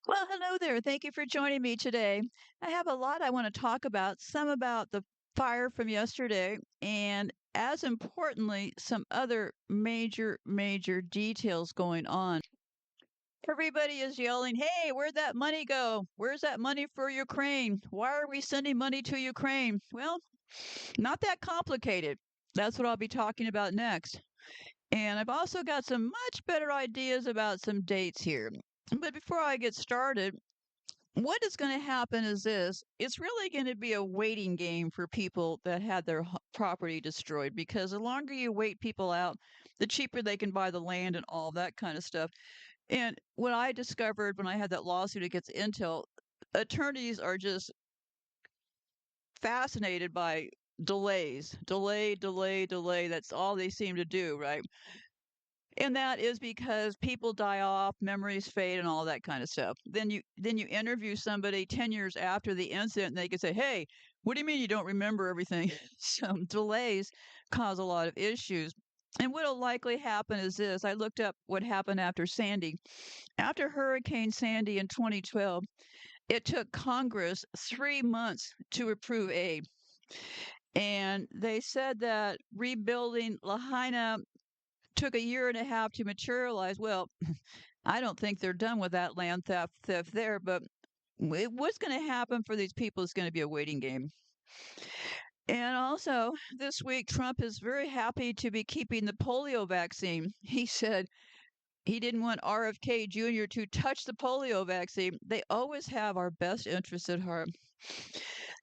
Well, hello there. Thank you for joining me today. I have a lot I want to talk about, some about the fire from yesterday, and as importantly, some other major details going on. Everybody is yelling, "Hey, where'd that money go? Where's that money for Ukraine? Why are we sending money to Ukraine?" Well, not that complicated. That's what I'll be talking about next. And I've also got some much better ideas about some dates here. But before I get started, what is going to happen is this: it's really going to be a waiting game for people that had their property destroyed, because the longer you wait people out, the cheaper they can buy the land and all that kind of stuff. And what I discovered when I had that lawsuit against Intel, attorneys are just fascinated by delays, delay. That's all they seem to do, right? And that is because people die off, memories fade, and all that kind of stuff. Then you interview somebody 10 years after the incident, and they can say, "Hey, what do you mean you don't remember everything?" So delays cause a lot of issues. And what'll likely happen is this: I looked up what happened after Sandy. After Hurricane Sandy in 2012, it took Congress 3 months to approve aid. And they said that rebuilding Lahaina took a year and a half to materialize. Well, I don't think they're done with that land theft there, but what's going to happen for these people is going to be a waiting game. And also, this week, Trump is very happy to be keeping the polio vaccine. He said he didn't want RFK Jr. to touch the polio vaccine. They always have our best interests at heart.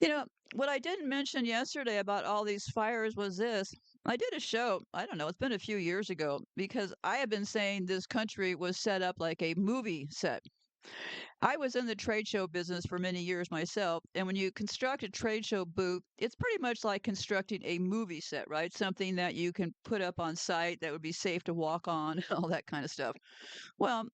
You know, what I didn't mention yesterday about all these fires was this. I did a show, I don't know, it's been a few years ago, because I have been saying this country was set up like a movie set. I was in the trade show business for many years myself, and when you construct a trade show booth, it's pretty much like constructing a movie set, right? Something that you can put up on site that would be safe to walk on, all that kind of stuff. Well,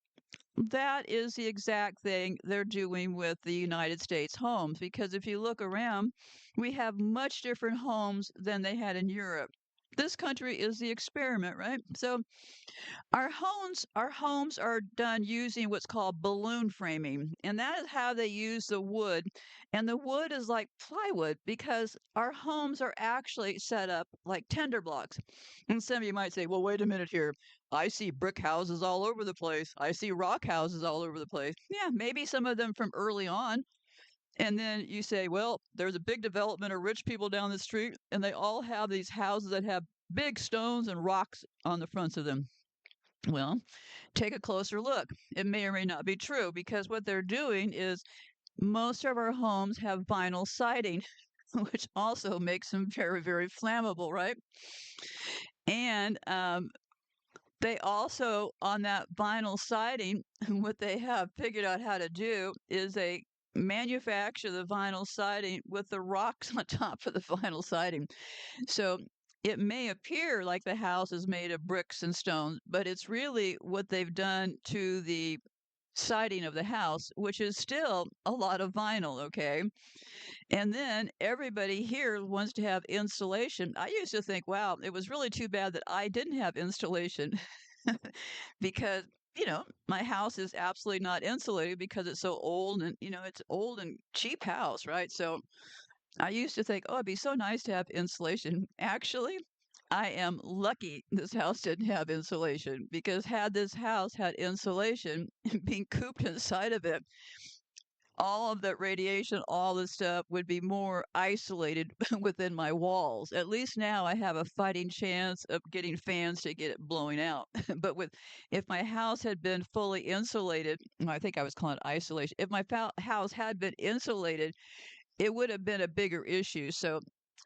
that is the exact thing they're doing with the United States homes, because if you look around, we have much different homes than they had in Europe. This country is the experiment, right? So our homes are done using what's called balloon framing, and that is how they use the wood. And the wood is like plywood, because our homes are actually set up like tender blocks. And some of you might say, "Well, wait a minute here. I see brick houses all over the place. I see rock houses all over the place." Yeah, maybe some of them from early on. And then you say, "Well, there's a big development of rich people down the street, and they all have these houses that have big stones and rocks on the fronts of them." Well, take a closer look. It may or may not be true, because what they're doing is most of our homes have vinyl siding, which also makes them very flammable, right? And they also, on that vinyl siding, what they have figured out how to do is they manufacture the vinyl siding with the rocks on top of the vinyl siding. So it may appear like the house is made of bricks and stones, but it's really what they've done to the siding of the house, which is still a lot of vinyl, okay? And then everybody here wants to have insulation. I used to think, wow, it was really too bad that I didn't have installation, because my house is absolutely not insulated because it's so old, and it's old and cheap house, right? So I used to think, oh, it'd be so nice to have insulation. Actually, I am lucky this house didn't have insulation, because had this house had insulation, being cooped inside of it, all of that radiation, all this stuff would be more isolated within my walls. At least now I have a fighting chance of getting fans to get it blowing out. But if my house had been fully insulated, I think I was calling it isolation. If my house had been insulated, it would have been a bigger issue. So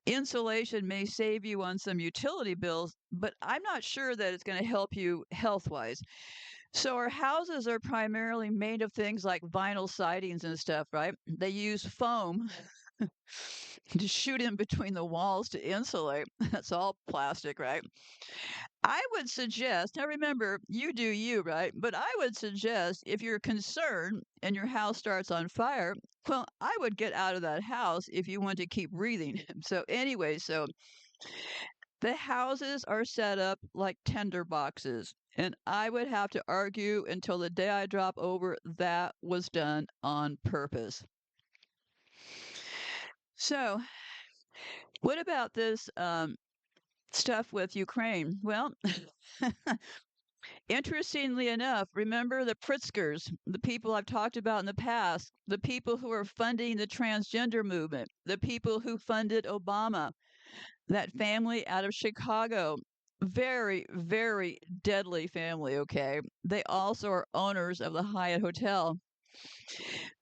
insulation may save you on some utility bills, but I'm not sure that it's going to help you health wise. So our houses are primarily made of things like vinyl sidings and stuff, right? They use foam to shoot in between the walls to insulate. That's all plastic, right? I would suggest, now remember, you do you, right? But I would suggest, if you're concerned and your house starts on fire, well, I would get out of that house if you want to keep breathing. So, anyway, so the houses are set up like tender boxes. And I would have to argue until the day I drop over that was done on purpose. So, what about this stuff with Ukraine? Well, interestingly enough, remember the Pritzkers, the people I've talked about in the past, the people who are funding the transgender movement, the people who funded Obama, that family out of Chicago. Very, very deadly family, okay? They also are owners of the Hyatt Hotel.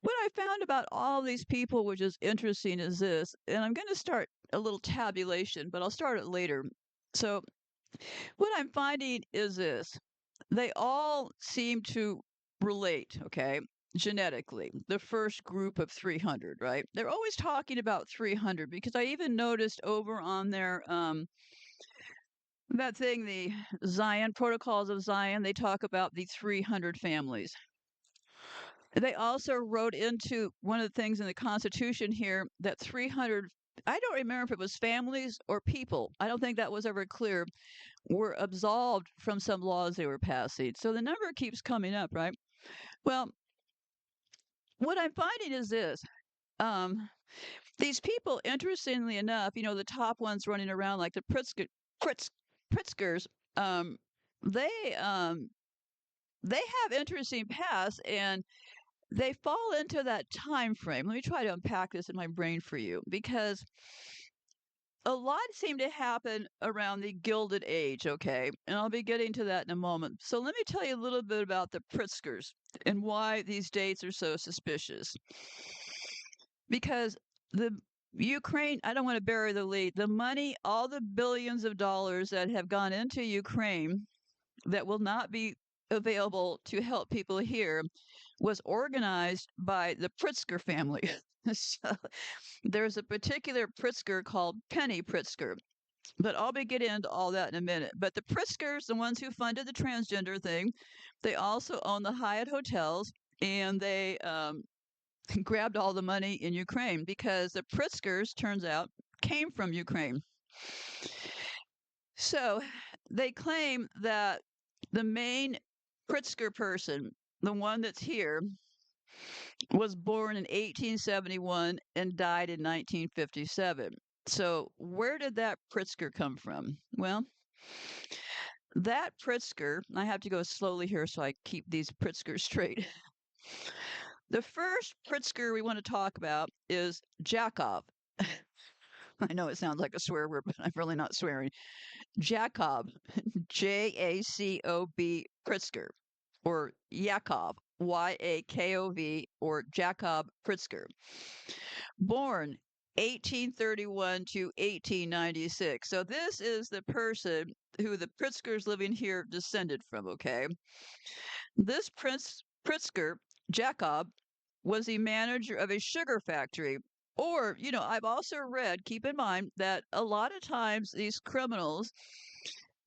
What I found about all these people, which is interesting, is this, and I'm going to start a little tabulation, but I'll start it later. So, what I'm finding is this: they all seem to relate, okay, genetically. The first group of 300, right? They're always talking about 300 because I even noticed over on their that thing, the Zion Protocols of Zion, they talk about the 300 families. They also wrote into one of the things in the Constitution here that 300, I don't remember if it was families or people. I don't think that was ever clear, were absolved from some laws they were passing. So the number keeps coming up, right? Well, what I'm finding is this. Um, these people, interestingly enough, the top ones running around like the Pritz, Pritzkers, um, they um, they have interesting paths and they fall into that time frame. Let me try to unpack this in my brain for you because a lot seemed to happen around the Gilded Age, okay? And I'll be getting to that in a moment. So let me tell you a little bit about the Pritzkers and why these dates are so suspicious. Because the Ukraine, I don't want to bury the lead. The money, all the billions of dollars that have gone into Ukraine that will not be available to help people here was organized by the Pritzker family. So there's a particular Pritzker called Penny Pritzker, but I'll be getting into all that in a minute. But the Pritzkers, the ones who funded the transgender thing, they also own the Hyatt hotels, and they grabbed all the money in Ukraine because the Pritzkers, turns out, came from Ukraine. So they claim that the main Pritzker person, the one that's here, was born in 1871 and died in 1957. So where did that Pritzker come from? Well, that Pritzker, I have to go slowly here so I keep these Pritzkers straight. The first Pritzker we want to talk about is Jacob. I know it sounds like a swear word, but I'm really not swearing. Jacob, Jacob Pritzker, or Yakov, Yakov, or Jacob Pritzker. Born 1831 to 1896. So this is the person who the Pritzkers living here descended from, okay? This Prince Pritzker, Jacob, was the manager of a sugar factory. Or, I've also read, keep in mind, that a lot of times these criminals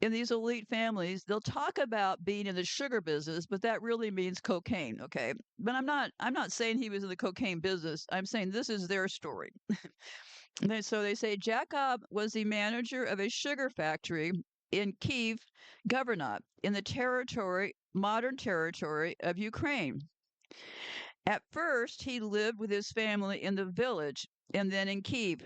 in these elite families, they'll talk about being in the sugar business, but that really means cocaine, okay? But I'm not saying he was in the cocaine business. I'm saying this is their story. So they say Jacob was the manager of a sugar factory in Kiev Governorate in the modern territory of Ukraine. At first, he lived with his family in the village and then in Kiev.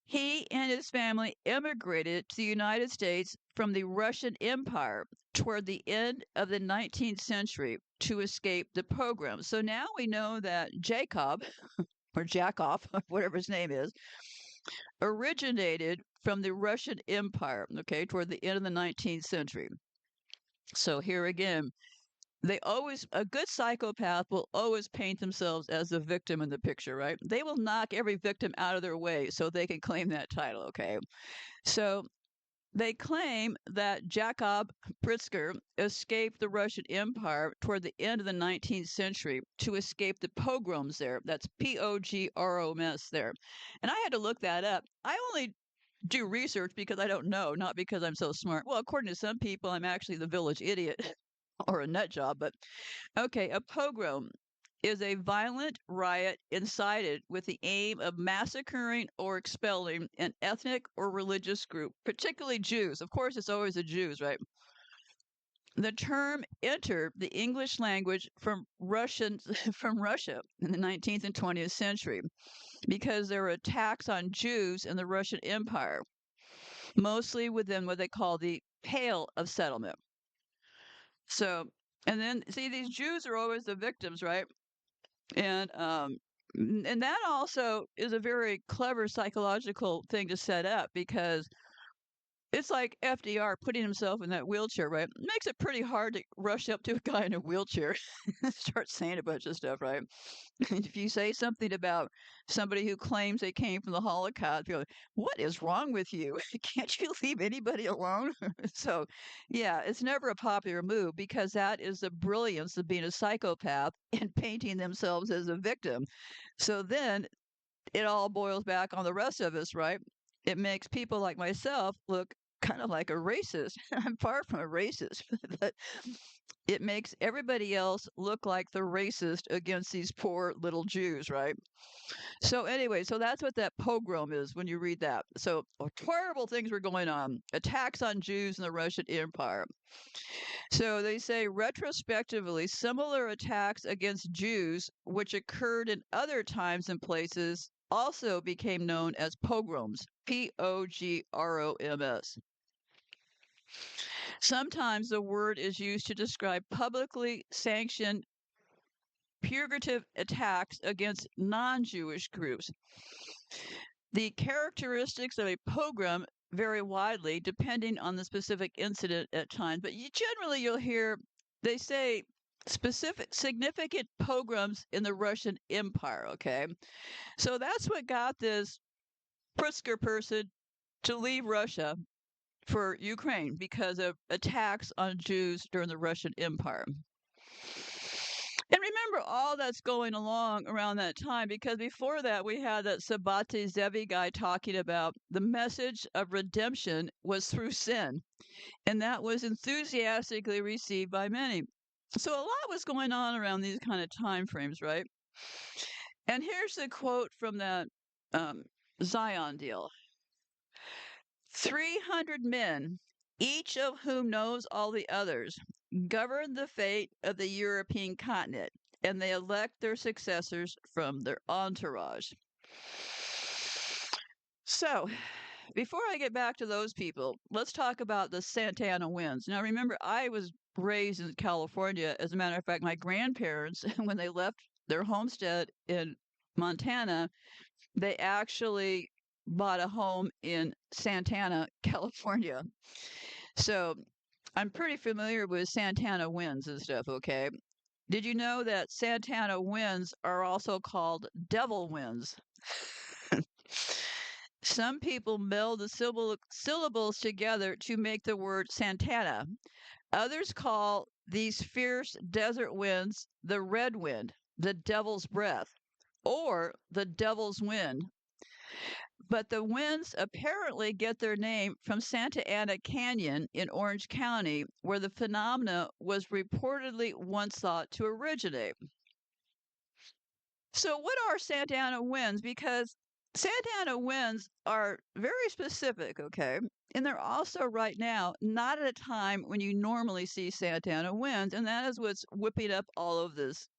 He and his family immigrated to the United States from the Russian Empire toward the end of the 19th century to escape the pogroms. So now we know that Jacob, or Jakov, whatever his name is, originated from the Russian Empire, okay, toward the end of the 19th century. So here again, a good psychopath will always paint themselves as the victim in the picture, right? They will knock every victim out of their way so they can claim that title, okay? So they claim that Jacob Pritzker escaped the Russian Empire toward the end of the 19th century to escape the pogroms there. That's Pogroms there. And I had to look that up. I only do research because I don't know, not because I'm so smart. Well, according to some people, I'm actually the village idiot or a nut job, but okay, a pogrom. is a violent riot incited with the aim of massacring or expelling an ethnic or religious group, particularly Jews. Of course, it's always the Jews, right? The term entered the English language from Russian from Russia in the 19th and 20th century because there were attacks on Jews in the Russian Empire, mostly within what they call the Pale of Settlement. So, and then see, these Jews are always the victims, right? And and that also is a very clever psychological thing to set up because it's like FDR putting himself in that wheelchair, right? It makes it pretty hard to rush up to a guy in a wheelchair and start saying a bunch of stuff, right? And if you say something about somebody who claims they came from the Holocaust, you're like, what is wrong with you? Can't you leave anybody alone? So, yeah, it's never a popular move because that is the brilliance of being a psychopath and painting themselves as a victim. So then it all boils back on the rest of us, right? It makes people like myself look kind of like a racist. I'm far from a racist, but it makes everybody else look like the racist against these poor little Jews, right? So anyway, so that's what that pogrom is when you read that. So terrible things were going on. Attacks on Jews in the Russian Empire. So they say retrospectively, similar attacks against Jews, which occurred in other times and places, also became known as pogroms. Pogroms. Sometimes the word is used to describe publicly sanctioned purgative attacks against non Jewish groups. The characteristics of a pogrom vary widely depending on the specific incident at times, but generally you'll hear they say specific significant pogroms in the Russian Empire, okay? So that's what got this Pritzker person to leave Russia for Ukraine because of attacks on Jews during the Russian Empire. And remember all that's going along around that time because before that we had that Sabate Zevi guy talking about the message of redemption was through sin, and that was enthusiastically received by many. So a lot was going on around these kind of time frames, right? And here's the quote from that um, Zion deal. 300 men, each of whom knows all the others, govern the fate of the European continent, and they elect their successors from their entourage. So, before I get back to those people, let's talk about the Santana winds. Now, remember, I was raised in California. As a matter of fact, my grandparents, when they left their homestead in Montana, they actually bought a home in Santana, California. So I'm pretty familiar with Santana winds and stuff, okay? Did you know that Santana winds are also called devil winds? Some people meld the syllables together to make the word Santana. Others call these fierce desert winds the red wind, the devil's breath, or the devil's wind. But the winds apparently get their name from Santa Ana Canyon in Orange County, where the phenomena was reportedly once thought to originate. So, what are Santa Ana winds? Because Santa Ana winds are very specific, okay? And they're also right now not at a time when you normally see Santa Ana winds, and that is what's whipping up all of this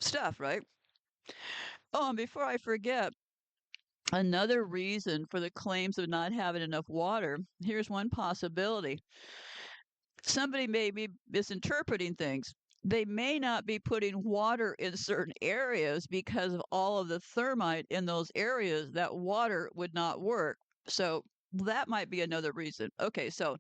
stuff, right? Oh, and before I forget, another reason for the claims of not having enough water, here's one possibility. Somebody may be misinterpreting things. They may not be putting water in certain areas because of all of the thermite in those areas. That water would not work. So that might be another reason. Okay, so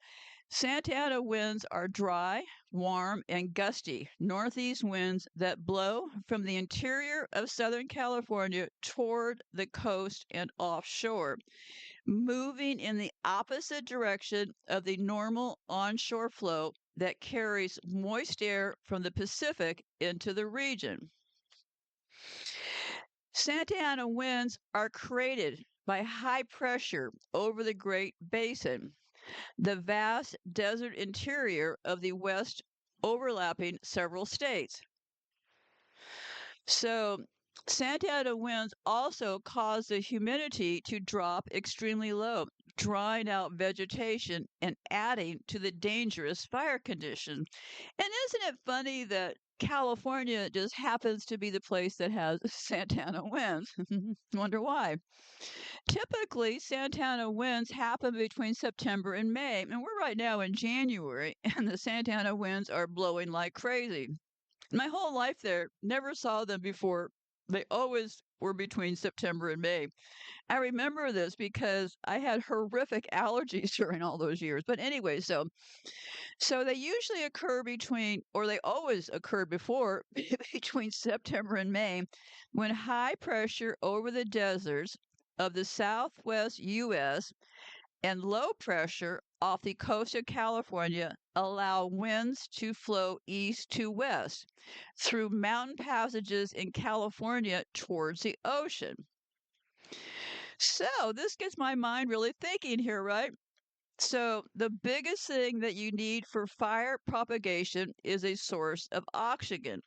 Santa Ana winds are dry, warm, and gusty northeast winds that blow from the interior of Southern California toward the coast and offshore, moving in the opposite direction of the normal onshore flow that carries moist air from the Pacific into the region. Santa Ana winds are created by high pressure over the Great Basin, the vast desert interior of the West overlapping several states. So, Santa Ana winds also cause the humidity to drop extremely low, drying out vegetation and adding to the dangerous fire condition. And isn't it funny that California just happens to be the place that has Santana winds? Wonder why. Typically, Santana winds happen between September and May, and we're right now in January, and the Santana winds are blowing like crazy. My whole life there, never saw them before. They always were between September and May. I remember this because I had horrific allergies during all those years. But anyway, so they usually occur between, or they always occurred before, between September and May, when high pressure over the deserts of the southwest U.S. and low pressure off the coast of California allow winds to flow east to west through mountain passages in California towards the ocean. So, this gets my mind really thinking here, right? So, the biggest thing that you need for fire propagation is a source of oxygen.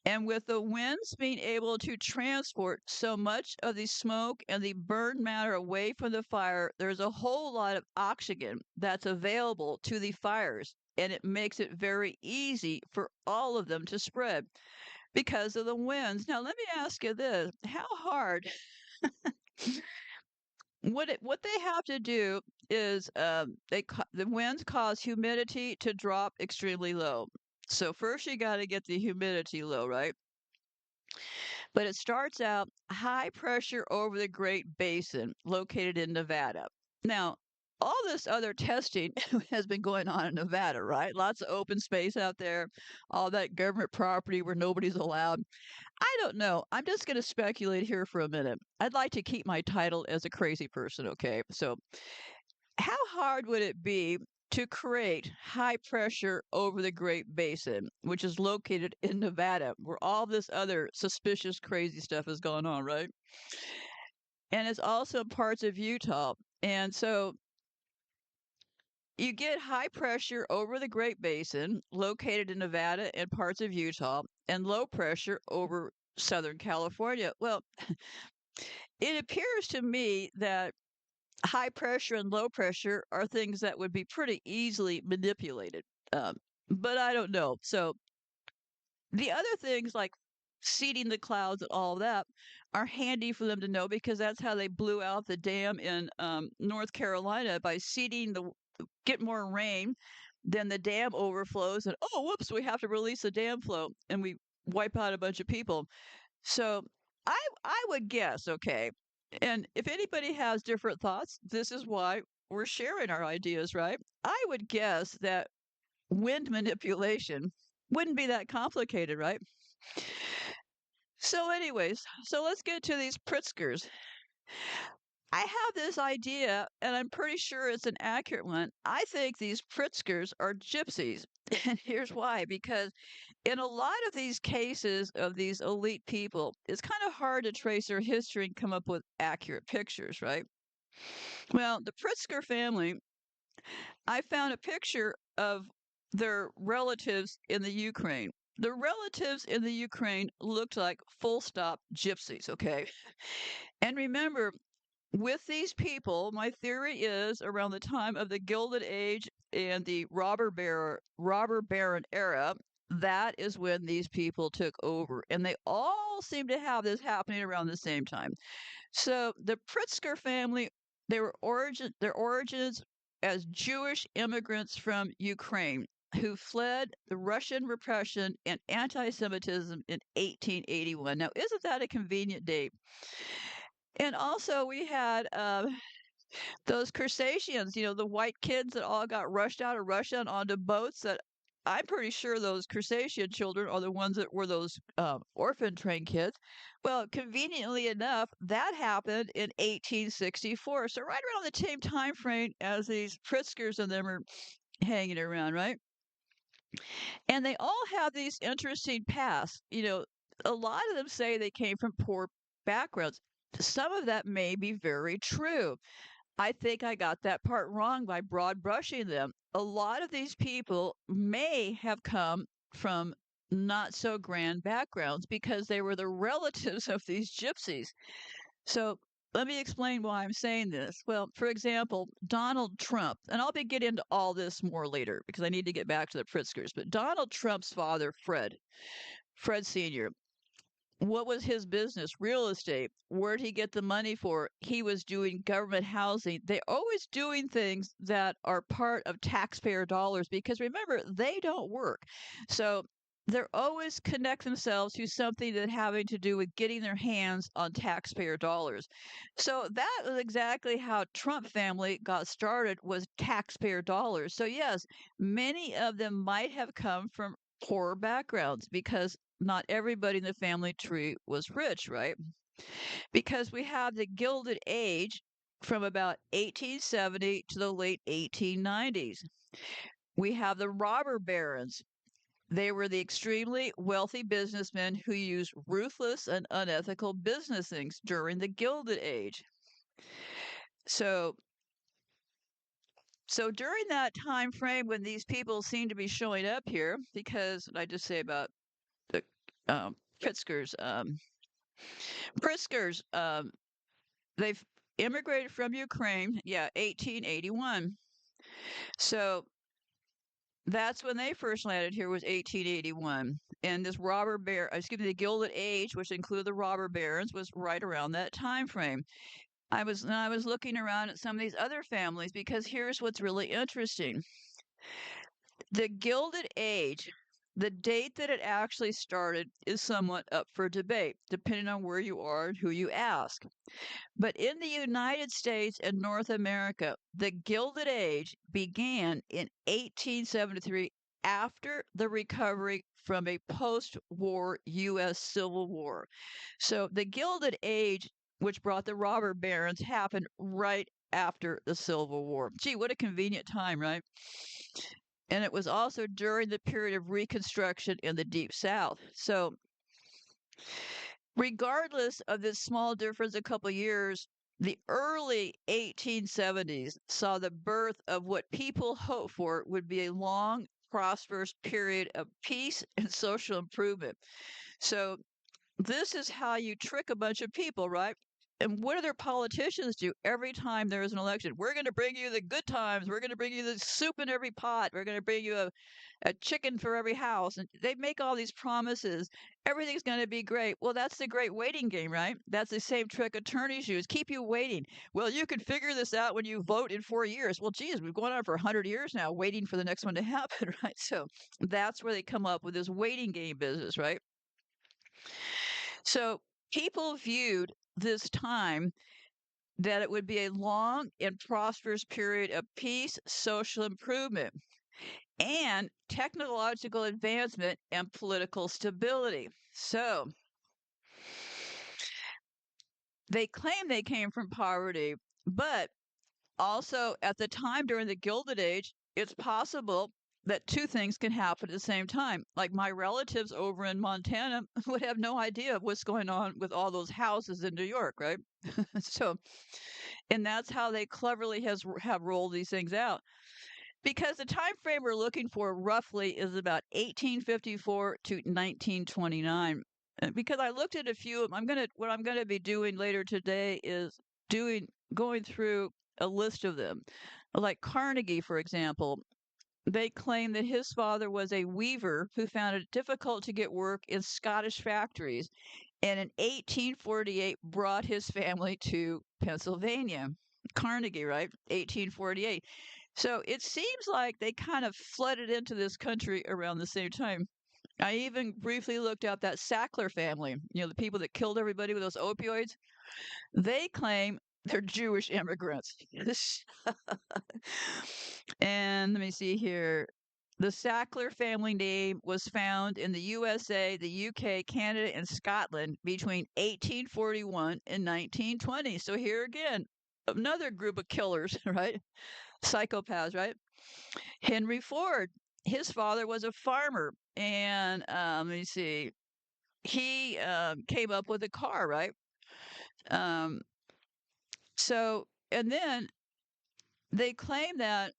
And with the winds being able to transport so much of the smoke and the burned matter away from the fire, there's a whole lot of oxygen that's available to the fires. And it makes it very easy for all of them to spread because of the winds. Now, let me ask you this: how hard what they have to do is the winds cause humidity to drop extremely low. So first you got to get the humidity low, right? But it starts out high pressure over the Great Basin located in Nevada. Now, all this other testing has been going on in Nevada, right? Lots of open space out there, all that government property where nobody's allowed. I don't know. I'm just going to speculate here for a minute. I'd like to keep my title as a crazy person, okay? So, how hard would it be to create high pressure over the Great Basin, which is located in Nevada, where all this other suspicious, crazy stuff is going on, right? And it's also parts of Utah. And so you get high pressure over the Great Basin, located in Nevada and parts of Utah, and low pressure over Southern California. Well, it appears to me that high pressure and low pressure are things that would be pretty easily manipulated. Um, but I don't know. So the other things like seeding the clouds and all that are handy for them to know because that's how they blew out the dam in North Carolina by seeding the get more rain. Then the dam overflows and oh whoops, we have to release the dam flow and we wipe out a bunch of people. So I would guess, okay. And if anybody has different thoughts, this is why we're sharing our ideas, right? I would guess that wind manipulation wouldn't be that complicated, right? So anyways, so let's get to these Pritzkers. I have this idea, and I'm pretty sure it's an accurate one. I think these Pritzkers are gypsies. And here's why because in a lot of these cases of these elite people, it's kind of hard to trace their history and come up with accurate pictures, right? Well, the Pritzker family, I found a picture of their relatives in the Ukraine. The relatives in the Ukraine looked like full stop gypsies, okay? And remember, with these people, my theory is around the time of the Gilded Age and the robber baron era, that is when these people took over. And they all seem to have this happening around the same time. So the Pritzker family, their origins as Jewish immigrants from Ukraine who fled the Russian repression and anti-Semitism in 1881. Now, isn't that a convenient date? And also, we had those Crusacians, the white kids that all got rushed out of Russia and onto boats. That I'm pretty sure those Crusacian children are the ones that were those orphan train kids. Well, conveniently enough, that happened in 1864. So right around the same time frame as these Pritzkers and them are hanging around, right? And they all have these interesting pasts. A lot of them say they came from poor backgrounds. Some of that may be very true. I think I got that part wrong by broad brushing them. A lot of these people may have come from not so grand backgrounds because they were the relatives of these gypsies. So let me explain why I'm saying this. Well, for example, Donald Trump, and I'll be getting into all this more later because I need to get back to the Pritzkers, but Donald Trump's father, Fred Sr., what was his business? Real estate. Where'd he get the money for? He was doing government housing. They're always doing things that are part of taxpayer dollars because remember, they don't work. So they're always connect themselves to something that having to do with getting their hands on taxpayer dollars. So that was exactly how Trump family got started was taxpayer dollars. So yes, many of them might have come from poor backgrounds because not everybody in the family tree was rich, right? Because we have the Gilded Age from about 1870 to the late 1890s. We have the robber barons. They were the extremely wealthy businessmen who used ruthless and unethical business things during the Gilded Age. So, so during that time frame when these people seem to be showing up here, because I just say about the um, Pritzkers, Pritzkers, they've immigrated from Ukraine, yeah, 1881. So that's when they first landed here was 1881. And this excuse me, the Gilded Age, which included the robber barons, was right around that time frame. I was looking around at some of these other families because here's what's really interesting. The Gilded Age, the date that it actually started is somewhat up for debate, depending on where you are and who you ask. But in the United States and North America, the Gilded Age began in 1873 after the recovery from a post war U.S. Civil War. So the Gilded Age, which brought the robber barons, happened right after the Civil War. Gee, what a convenient time, right? And it was also during the period of Reconstruction in the Deep South. So regardless of this small difference, a couple of years, the early 1870s saw the birth of what people hoped for would be a long, prosperous period of peace and social improvement. So this is how you trick a bunch of people, right? And what do their politicians do every time there is an election? We're going to bring you the good times. We're going to bring you the soup in every pot. We're going to bring you a chicken for every house. And they make all these promises. Everything's going to be great. Well, that's the great waiting game, right? That's the same trick attorneys use. Keep you waiting. Well, you can figure this out when you vote in 4 years. Well, geez, we've gone on for 100 years now waiting for the next one to happen, right? So that's where they come up with this waiting game business, right? So people viewed this time that it would be a long and prosperous period of peace, social improvement, and technological advancement and political stability. So they claim they came from poverty, but also at the time during the Gilded Age, it's possible that two things can happen at the same time. Like my relatives over in Montana would have no idea of what's going on with all those houses in New York, right? So, and that's how they cleverly have rolled these things out. Because the time frame we're looking for roughly is about 1854 to 1929. Because I looked at a few, what I'm gonna be doing later today is doing going through a list of them. Like Carnegie, for example, they claim that his father was a weaver who found it difficult to get work in Scottish factories, and in 1848 brought his family to Pennsylvania. Carnegie, right? 1848. So it seems like they kind of flooded into this country around the same time. I even briefly looked up that Sackler family, the people that killed everybody with those opioids. They claim they're Jewish immigrants. And let me see here. The Sackler family name was found in the USA, the UK, Canada, and Scotland between 1841 and 1920. So here again, another group of killers, right? Psychopaths, right? Henry Ford, his father was a farmer, and let me see, he came up with a car, right? Um, so, and then they claim that.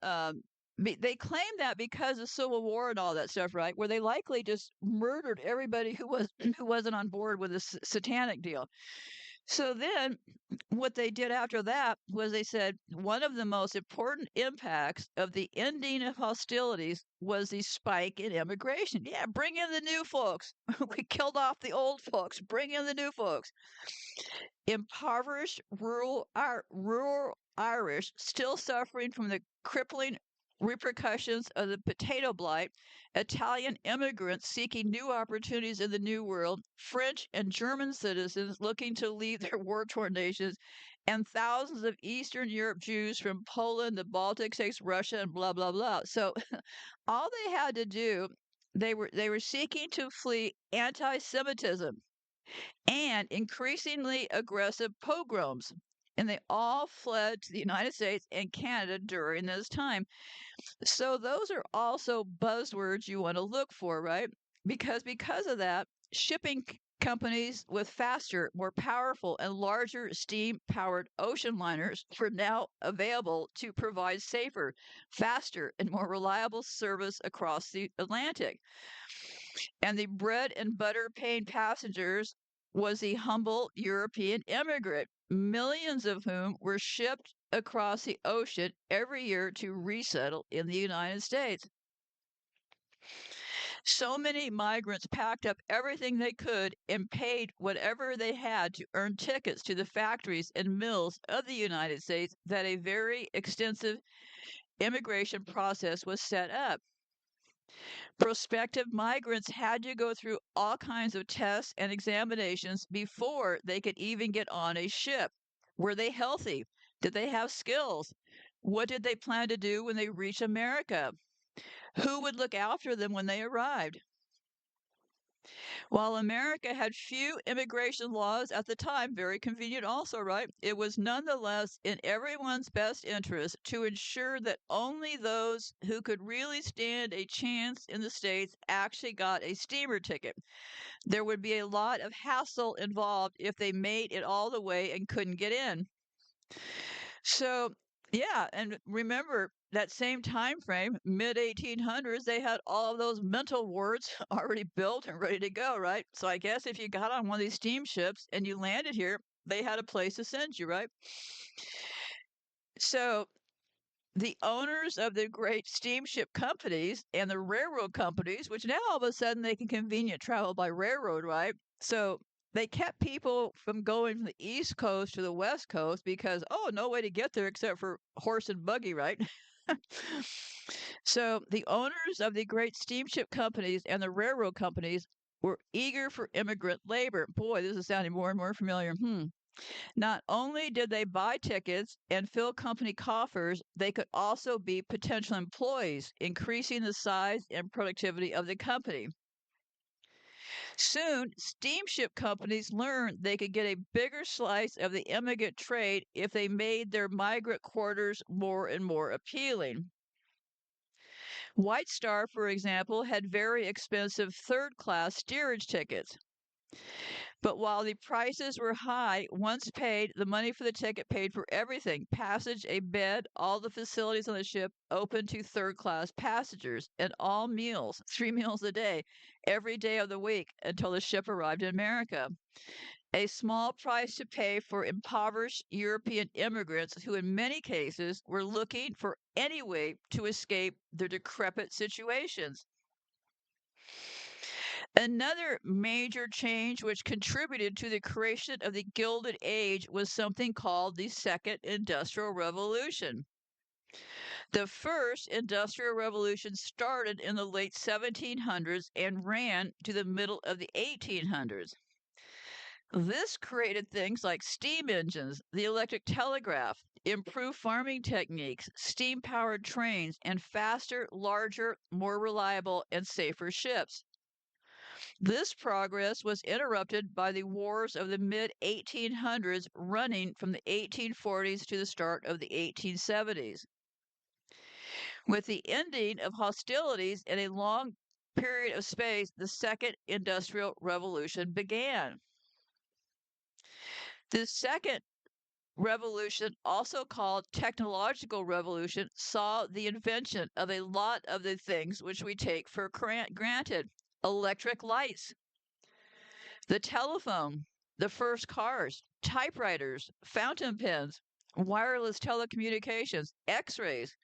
They claim that because of Civil War and all that stuff, right? Where they likely just murdered everybody who was who wasn't on board with this satanic deal. So then what they did after that was they said one of the most important impacts of the ending of hostilities was the spike in immigration. Yeah, bring in the new folks. We killed off the old folks. Bring in the new folks. Impoverished rural Irish still suffering from the crippling repercussions of the potato blight, Italian immigrants seeking new opportunities in the New World, French and German citizens looking to leave their war-torn nations, and thousands of Eastern Europe Jews from Poland, the Baltic states, Russia, and blah blah blah. So all they had to do, they were seeking to flee anti-Semitism and increasingly aggressive pogroms. And they all fled to the United States and Canada during this time. So those are also buzzwords you want to look for, right? Because of that, shipping companies with faster, more powerful, and larger steam-powered ocean liners were now available to provide safer, faster, and more reliable service across the Atlantic. And the bread and butter paying passengers was the humble European immigrant, millions of whom were shipped across the ocean every year to resettle in the United States. So many migrants packed up everything they could and paid whatever they had to earn tickets to the factories and mills of the United States that a very extensive immigration process was set up. Prospective migrants had to go through all kinds of tests and examinations before they could even get on a ship. Were they healthy? Did they have skills? What did they plan to do when they reached America? Who would look after them when they arrived? While America had few immigration laws at the time, very convenient also, right? It was nonetheless in everyone's best interest to ensure that only those who could really stand a chance in the States actually got a steamer ticket. There would be a lot of hassle involved if they made it all the way and couldn't get in. So, yeah, and remember that same time frame, mid 1800s, they had all of those mental wards already built and ready to go, right? So I guess if you got on one of these steamships and you landed here, they had a place to send you, right? So the owners of the great steamship companies and the railroad companies, which now all of a sudden they can convenient travel by railroad, right? So they kept people from going from the East Coast to the West Coast because, oh, no way to get there except for horse and buggy, right? So the owners of the great steamship companies and the railroad companies were eager for immigrant labor. Boy, this is sounding more and more familiar. Not only did they buy tickets and fill company coffers, they could also be potential employees, increasing the size and productivity of the company. Soon, steamship companies learned they could get a bigger slice of the immigrant trade if they made their migrant quarters more and more appealing. White Star, for example, had very expensive third class steerage tickets. But while the prices were high, once paid, the money for the ticket paid for everything: passage, a bed, all the facilities on the ship open to third class passengers, and all meals, 3 meals a day, every day of the week until the ship arrived in America. A small price to pay for impoverished European immigrants who, in many cases, were looking for any way to escape their decrepit situations. Another major change which contributed to the creation of the Gilded Age was something called the Second Industrial Revolution. The first Industrial Revolution started in the late 1700s and ran to the middle of the 1800s. This created things like steam engines, the electric telegraph, improved farming techniques, steam powered trains, and faster, larger, more reliable, and safer ships. This progress was interrupted by the wars of the mid 1800s, running from the 1840s to the start of the 1870s. With the ending of hostilities in a long period of space, the Second Industrial Revolution began. The second revolution, also called technological revolution, saw the invention of a lot of the things which we take for granted. Electric lights, the telephone, the first cars, typewriters, fountain pens, wireless telecommunications, x-rays,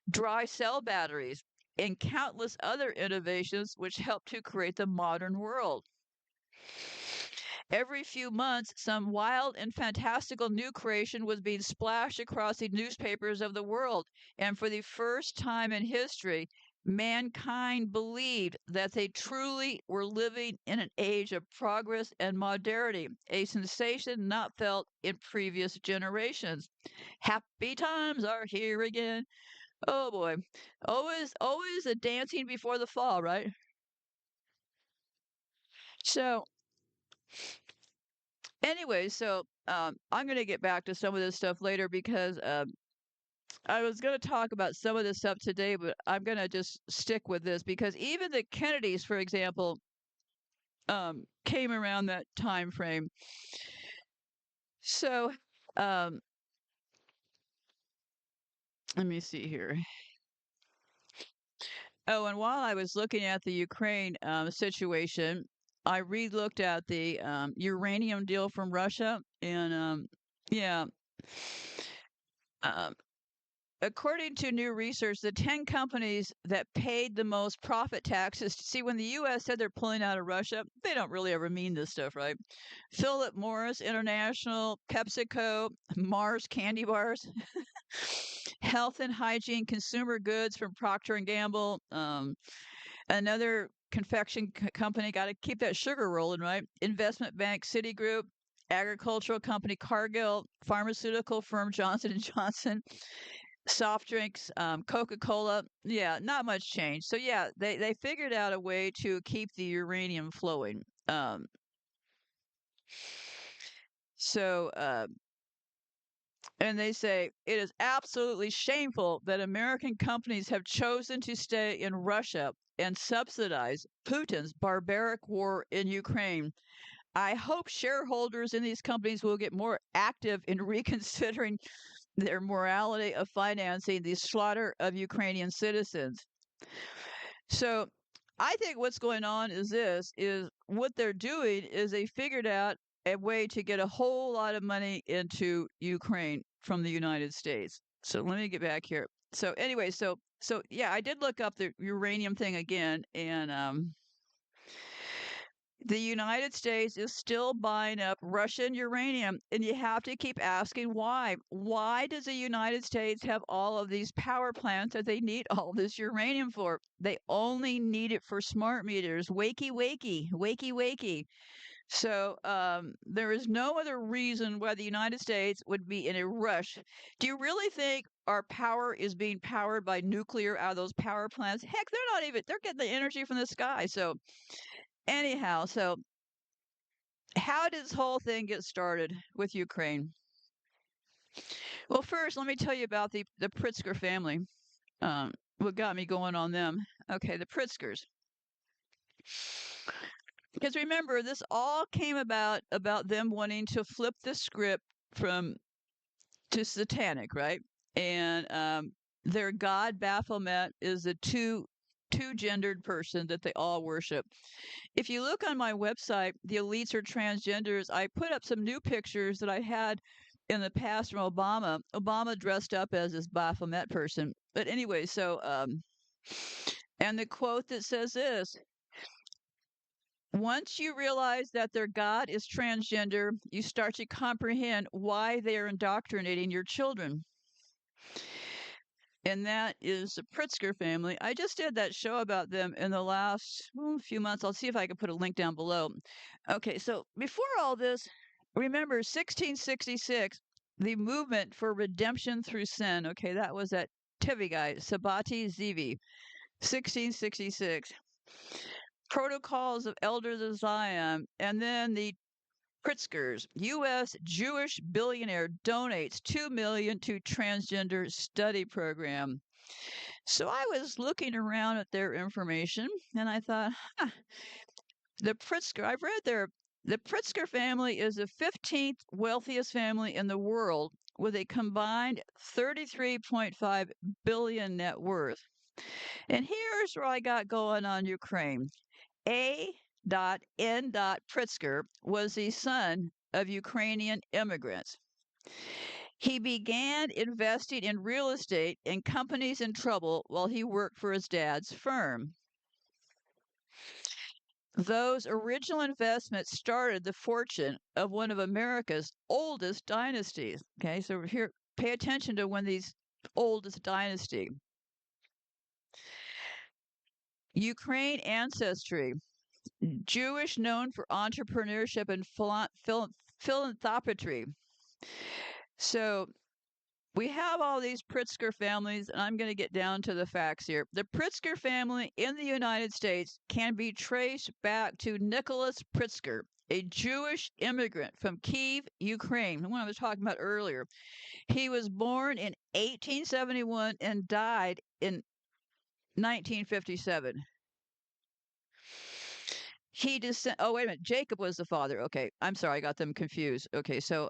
dry cell batteries, and countless other innovations which helped to create the modern world. Every few months, some wild and fantastical new creation was being splashed across the newspapers of the world. And for the first time in history, mankind believed that they truly were living in an age of progress and modernity, a sensation not felt in previous generations. Happy times are here again. Oh boy. Always a dancing before the fall, right? So anyway, I'm going to get back to some of this stuff later because I was going to talk about some of this stuff today, but I'm going to just stick with this because even the Kennedys, for example, came around that time frame. So um, let me see here. Oh, and while I was looking at the Ukraine situation, I re-looked at the uranium deal from Russia, and yeah. Um, According to new research, the 10 companies that paid the most profit taxes, see, when the U.S. said they're pulling out of Russia, they don't really ever mean this stuff, right? Philip Morris International, PepsiCo, Mars Candy Bars, Health and Hygiene Consumer Goods from Procter and Gamble, another confection company, got to keep that sugar rolling, right? Investment bank Citigroup, agricultural company Cargill, pharmaceutical firm Johnson and Johnson, soft drinks, Coca-Cola. Yeah, not much change. So yeah, they figured out a way to keep the uranium flowing. Um, so and they say it is absolutely shameful that American companies have chosen to stay in Russia and subsidize Putin's barbaric war in Ukraine. I hope shareholders in these companies will get more active in reconsidering their morality of financing the slaughter of Ukrainian citizens. So I think what's going on is what they're doing is they figured out a way to get a whole lot of money into Ukraine from the United States. So let me get back here. So anyway, so yeah, I did look up the uranium thing again, and the United States is still buying up Russian uranium, and you have to keep asking why. Why does the United States have all of these power plants that they need all this uranium for? They only need it for smart meters. Wakey, wakey, wakey, wakey. So there is no other reason why the United States would be in a rush. Do you really think our power is being powered by nuclear out of those power plants? Heck, they're not even, they're getting the energy from the sky. So anyhow, so how did this whole thing get started with Ukraine? Well, first, let me tell you about the Pritzker family. What got me going on them? Okay, the Pritzkers. Because remember, this all came about them wanting to flip the script from to satanic, right? And their god Baphomet is a two gendered person that they all worship. If you look on my website, the elites are transgenders. I put up some new pictures that I had in the past from Obama. Obama dressed up as this Baphomet person. But anyway, and the quote that says this: once you realize that their God is transgender, you start to comprehend why they are indoctrinating your children. And that is the Pritzker family. I just did that show about them in the last few months. I'll see if I can put a link down below. Okay, so before all this, remember 1666, the movement for redemption through sin. Okay, that was that Tivi guy, Sabati Zivi, 1666. Protocols of Elders of Zion, and then the Pritzkers, U.S. Jewish billionaire, donates $2 million to transgender study program. So I was looking around at their information, and I thought, huh, the Pritzker. I've read the Pritzker family is the 15th wealthiest family in the world, with a combined 33.5 billion net worth. And here's what I got going on Ukraine. A. N. Pritzker was the son of Ukrainian immigrants. He began investing in real estate and companies in trouble while he worked for his dad's firm. Those original investments started the fortune of one of America's oldest dynasties. Okay, so here, pay attention to when these oldest dynasty. Ukraine ancestry, Jewish, known for entrepreneurship and philanthropy. So we have all these Pritzker families, and I'm going to get down to the facts here. The Pritzker family in the United States can be traced back to Nicholas Pritzker, a Jewish immigrant from Kiev, Ukraine, the one I was talking about earlier. He was born in 1871 and died in 1957. Oh, wait a minute. Jacob was the father. Okay. I'm sorry. I got them confused. Okay. So,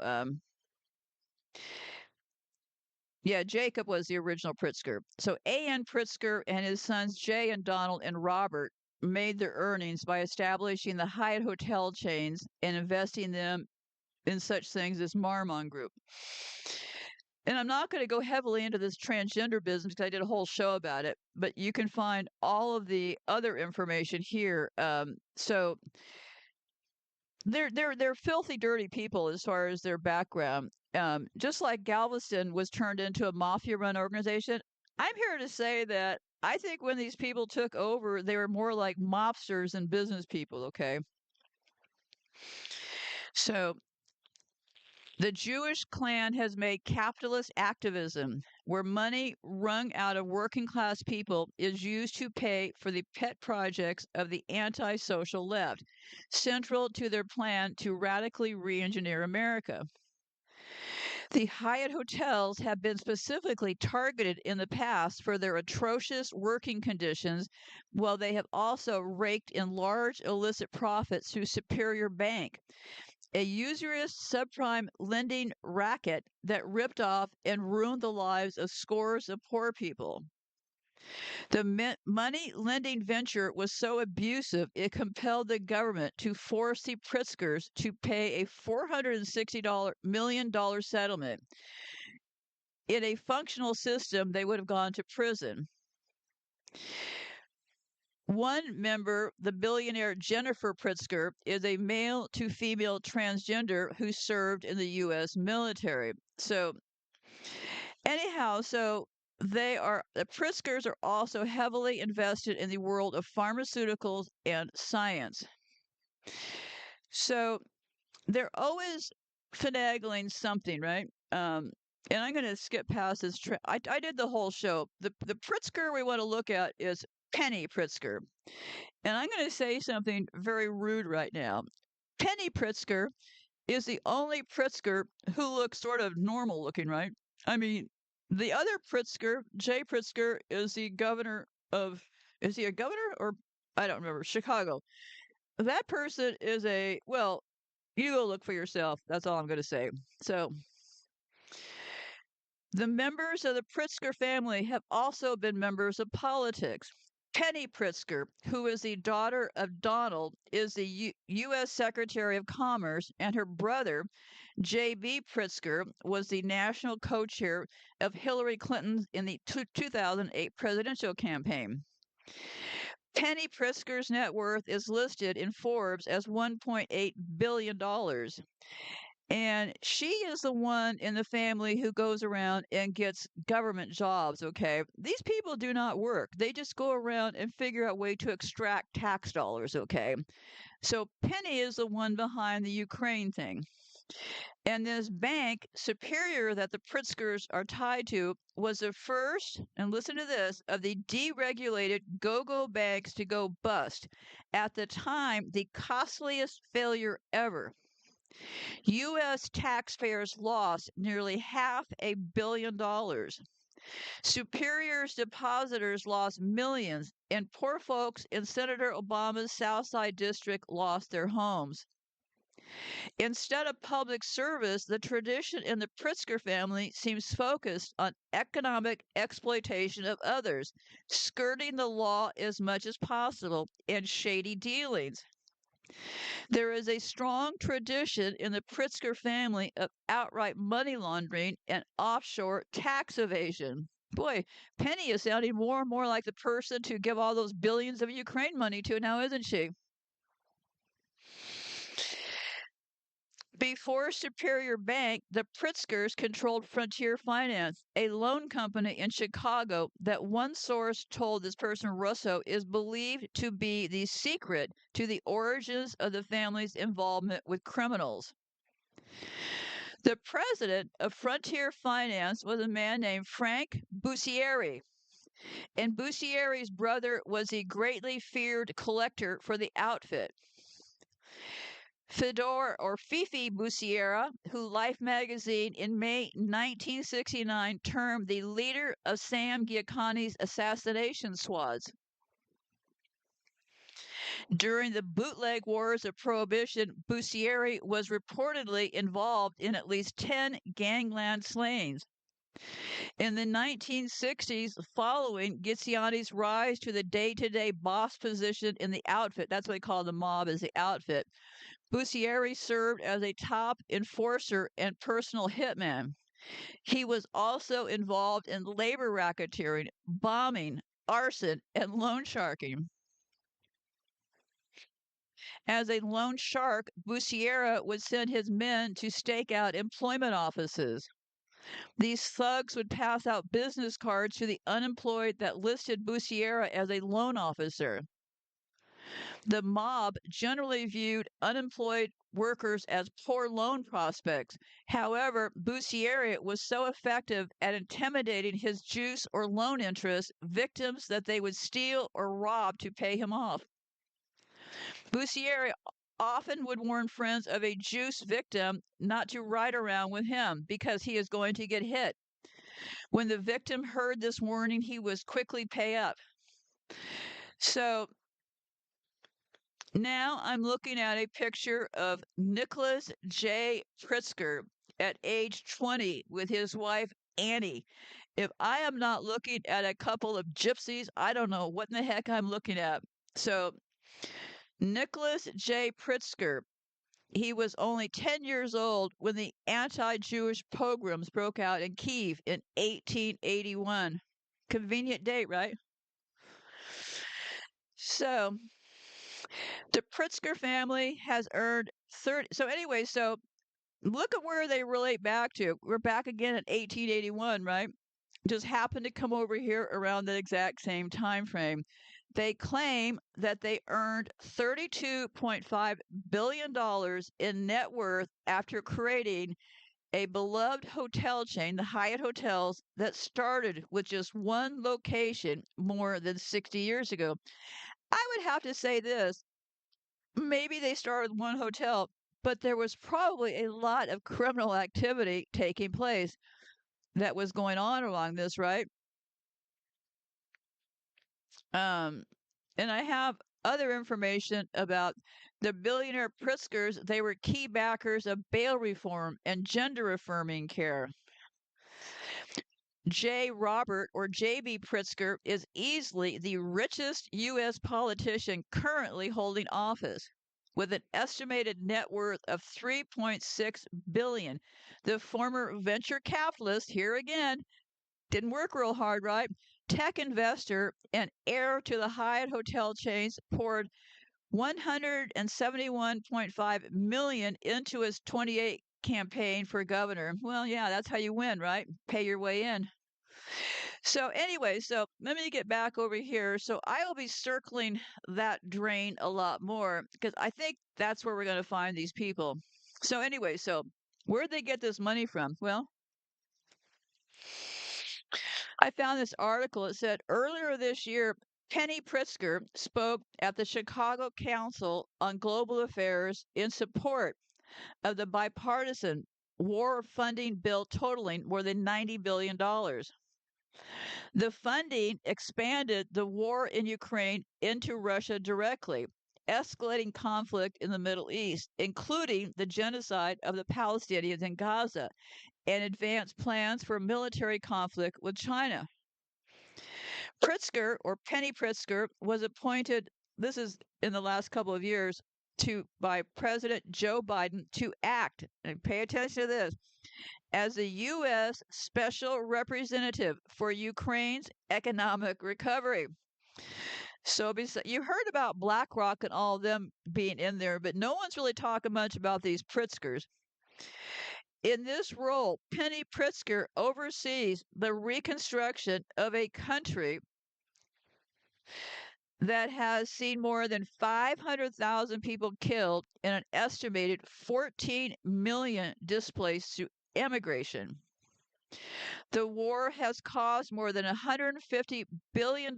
yeah, Jacob was the original Pritzker. So A.N. Pritzker and his sons Jay and Donald and Robert made their earnings by establishing the Hyatt hotel chains and investing them in such things as Marmon Group. And I'm not going to go heavily into this transgender business because I did a whole show about it, but you can find all of the other information here. So they're filthy, dirty people as far as their background. Just like Galveston was turned into a mafia-run organization, I'm here to say that I think when these people took over, they were more like mobsters than business people. Okay, so the Jewish clan has made capitalist activism, where money wrung out of working class people is used to pay for the pet projects of the anti-social left, central to their plan to radically re-engineer America. The Hyatt hotels have been specifically targeted in the past for their atrocious working conditions, while they have also raked in large illicit profits through Superior Bank, a usurious subprime lending racket that ripped off and ruined the lives of scores of poor people. The money lending venture was so abusive, it compelled the government to force the Pritzkers to pay a $460 million settlement. In a functional system, they would have gone to prison. One member, the billionaire Jennifer Pritzker, is a male to female transgender who served in the U.S. military. So, anyhow, the Pritzkers are also heavily invested in the world of pharmaceuticals and science. So, they're always finagling something, right? And I'm going to skip past this. I did the whole show. The Pritzker we want to look at is Penny Pritzker. And I'm going to say something very rude right now. Penny Pritzker is the only Pritzker who looks sort of normal looking, right? I mean, the other Pritzker, Jay Pritzker, is the governor of, is he a governor or, I don't remember, Chicago. That person is well, you go look for yourself. That's all I'm going to say. So, the members of the Pritzker family have also been members of politics. Penny Pritzker, who is the daughter of Donald, is the U.S. Secretary of Commerce, and her brother, J.B. Pritzker, was the national co-chair of Hillary Clinton in the 2008 presidential campaign. Penny Pritzker's net worth is listed in Forbes as $1.8 billion. And she is the one in the family who goes around and gets government jobs, okay? These people do not work. They just go around and figure out a way to extract tax dollars, okay? So Penny is the one behind the Ukraine thing. And this bank, Superior, that the Pritzkers are tied to, was the first, and listen to this, of the deregulated go-go banks to go bust. At the time, the costliest failure ever. U.S. taxpayers lost nearly $500 million. Superior's depositors lost millions, and poor folks in Senator Obama's South Side district lost their homes. Instead of public service, the tradition in the Pritzker family seems focused on economic exploitation of others, skirting the law as much as possible, and shady dealings. There is a strong tradition in the Pritzker family of outright money laundering and offshore tax evasion. Boy, Penny is sounding more and more like the person to give all those billions of Ukraine money to now, isn't she? Before Superior Bank, the Pritzkers controlled Frontier Finance, a loan company in Chicago that one source told this person Russo is believed to be the secret to the origins of the family's involvement with criminals. The president of Frontier Finance was a man named Frank Bussieri, and Bussieri's brother was a greatly feared collector for the outfit. Fedor or Fifi Bussiera, who Life magazine in May 1969 termed the leader of Sam Giancani's assassination squads. During the bootleg wars of Prohibition, Bussieri was reportedly involved in at least 10 gangland slayings. In the 1960s, following Giuliani's rise to the day-to-day boss position in the outfit, that's what they call the mob, is the outfit, Bussieri served as a top enforcer and personal hitman. He was also involved in labor racketeering, bombing, arson, and loan sharking. As a loan shark, Bussiera would send his men to stake out employment offices. These thugs would pass out business cards to the unemployed that listed Bussiera as a loan officer. The mob generally viewed unemployed workers as poor loan prospects. However, Bussieri was so effective at intimidating his juice or loan interest victims that they would steal or rob to pay him off. Bussieri often would warn friends of a juice victim not to ride around with him because he is going to get hit. When the victim heard this warning, he was quickly pay up. So now I'm looking at a picture of Nicholas J. Pritzker at age 20 with his wife Annie. If I am not looking at a couple of gypsies, I don't know what in the heck I'm looking at. So Nicholas J. Pritzker, he was only 10 years old when the anti-Jewish pogroms broke out in Kiev in 1881. Convenient date, right? So the Pritzker family has earned 30. So anyway, so look at where they relate back to. We're back again in 1881, right? Just happened to come over here around the exact same time frame. They claim that they earned $32.5 billion in net worth after creating a beloved hotel chain, the Hyatt Hotels, that started with just one location more than 60 years ago. I would have to say this: maybe they started with one hotel, but there was probably a lot of criminal activity taking place that was going on along this, right? Um, and I have other information about the billionaire Pritzkers. They were key backers of bail reform and gender affirming care. J. Robert or J.B. Pritzker is easily the richest U.S. politician currently holding office, with an estimated net worth of $3.6 billion. The former venture capitalist, here again, didn't work real hard, right? Tech investor and heir to the Hyatt hotel chains poured 171.5 million into his 28 campaign for governor. Well, yeah, that's how you win, right? Pay your way in. So anyway, so let me get back over here. So I will be circling that drain a lot more because I think that's where we're going to find these people. So anyway, so where'd they get this money from? Well, I found this article. It said earlier this year, Penny Pritzker spoke at the Chicago Council on Global Affairs in support of the bipartisan war funding bill totaling more than $90 billion. The funding expanded the war in Ukraine into Russia directly escalating conflict in the Middle East, including the genocide of the Palestinians in Gaza, and advanced plans for military conflict with China. Pritzker, or Penny Pritzker, was appointed, this is in the last couple of years, by President Joe Biden to act, and pay attention to this, as the U.S. Special Representative for Ukraine's economic recovery. So you heard about BlackRock and all of them being in there, but no one's really talking much about these Pritzkers. In this role, Penny Pritzker oversees the reconstruction of a country that has seen more than 500,000 people killed and an estimated 14 million displaced through immigration. The war has caused more than $150 billion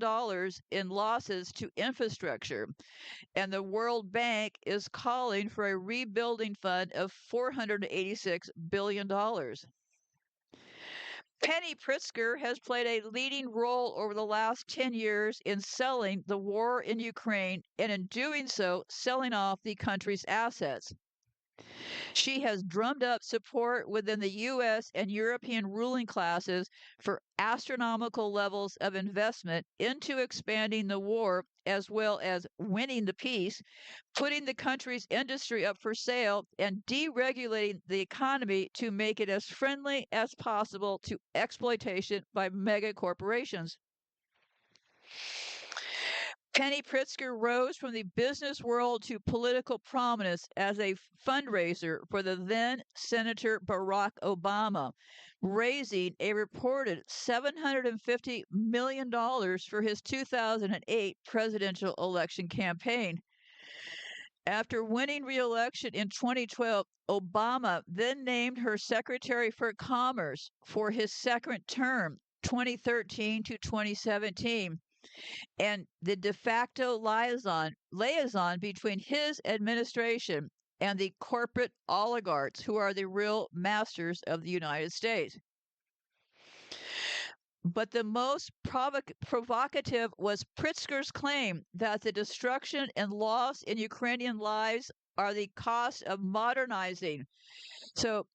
in losses to infrastructure, and the World Bank is calling for a rebuilding fund of $486 billion. Penny Pritzker has played a leading role over the last 10 years in selling the war in Ukraine and, in doing so, selling off the country's assets. She has drummed up support within the U.S. and European ruling classes for astronomical levels of investment into expanding the war as well as winning the peace, putting the country's industry up for sale, and deregulating the economy to make it as friendly as possible to exploitation by mega corporations. Penny Pritzker rose from the business world to political prominence as a fundraiser for the then Senator Barack Obama, raising a reported $750 million for his 2008 presidential election campaign. After winning re-election in 2012, Obama then named her Secretary for Commerce for his second term, 2013 to 2017, and the de facto liaison between his administration and the corporate oligarchs who are the real masters of the United States. But the most provocative was Pritzker's claim that the destruction and loss in Ukrainian lives are the cost of modernizing. So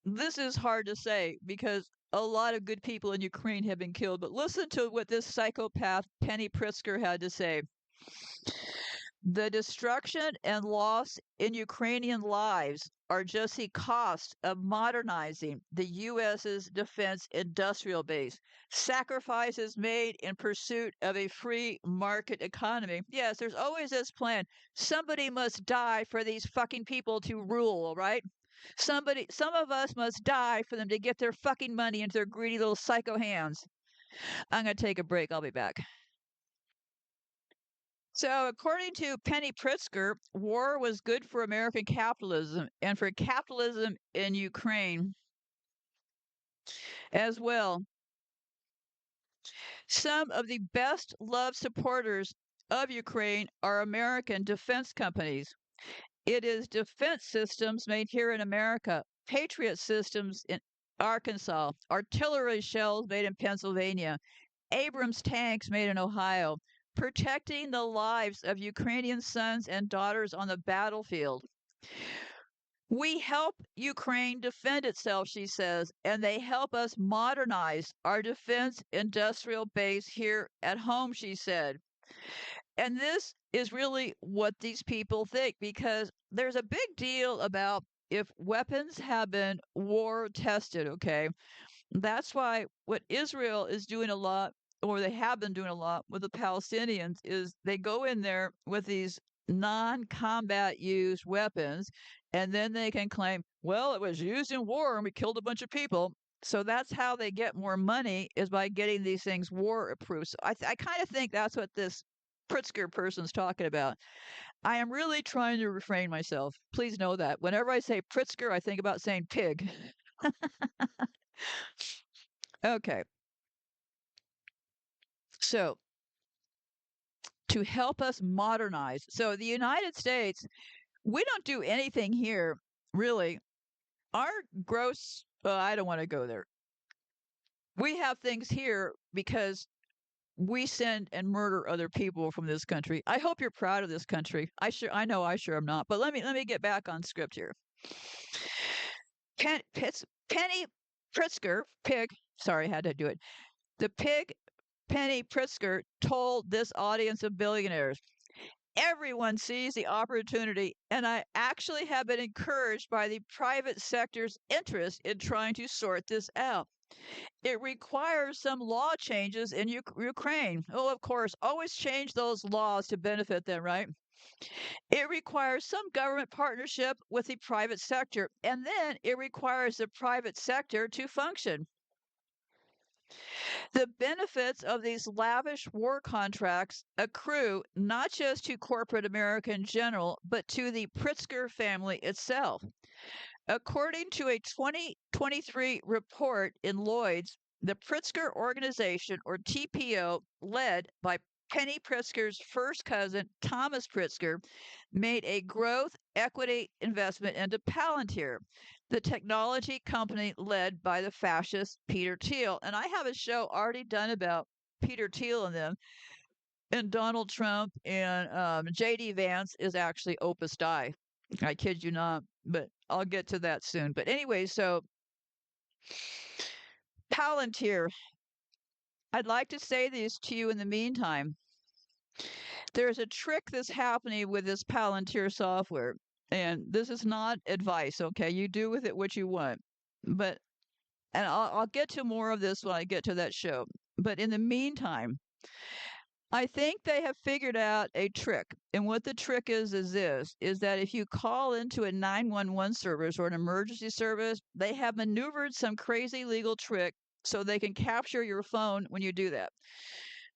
this is hard to say because a lot of good people in Ukraine have been killed. But listen to what this psychopath Penny Pritzker had to say. The destruction and loss in Ukrainian lives are just the cost of modernizing the U.S.'s defense industrial base. Sacrifices made in pursuit of a free market economy. Yes, there's always this plan. Somebody must die for these fucking people to rule, right? Some of us must die for them to get their fucking money into their greedy little psycho hands. I'm going to take a break. I'll be back. So, according to Penny Pritzker, war was good for American capitalism and for capitalism in Ukraine as well. Some of the best loved supporters of Ukraine are American defense companies. It is defense systems made here in America, Patriot systems in Arkansas, artillery shells made in Pennsylvania, Abrams tanks made in Ohio, protecting the lives of Ukrainian sons and daughters on the battlefield. We help Ukraine defend itself, she says, and they help us modernize our defense industrial base here at home, she said. And this is really what these people think because there's a big deal about if weapons have been war tested, okay? That's why what Israel is doing a lot, or they have been doing a lot with the Palestinians, is they go in there with these non combat used weapons, and then they can claim, well, it was used in war and we killed a bunch of people. So that's how they get more money is by getting these things war approved. So I kind of think that's what this Pritzker person's talking about. I am really trying to refrain myself. Please know that. Whenever I say Pritzker, I think about saying pig. Okay. So, to help us modernize. So, the United States, we don't do anything here, really. Our gross, I don't want to go there. We have things here because we send and murder other people from this country. I hope you're proud of this country. I know I sure am not. But let me get back on script here. Penny Pritzker, pig. Sorry, I had to do it. The pig Penny Pritzker told this audience of billionaires, everyone sees the opportunity, and I actually have been encouraged by the private sector's interest in trying to sort this out. It requires some law changes in Ukraine. Oh, of course, always change those laws to benefit them, right? It requires some government partnership with the private sector, and then it requires the private sector to function. The benefits of these lavish war contracts accrue not just to corporate America in general, but to the Pritzker family itself. According to a 2023 report in Lloyd's, the Pritzker Organization, or TPO, led by Penny Pritzker's first cousin, Thomas Pritzker, made a growth equity investment into Palantir, the technology company led by the fascist Peter Thiel. And I have a show already done about Peter Thiel and them, and Donald Trump, and J.D. Vance is actually Opus Dei. I kid you not, but I'll get to that soon. But anyway, so Palantir, I'd like to say this to you in the meantime. There's a trick that's happening with this Palantir software, and this is not advice, okay? You do with it what you want. But, and I'll get to more of this when I get to that show. But in the meantime, I think they have figured out a trick. And what the trick is this, is that if you call into a 911 service or an emergency service, they have maneuvered some crazy legal trick so they can capture your phone when you do that.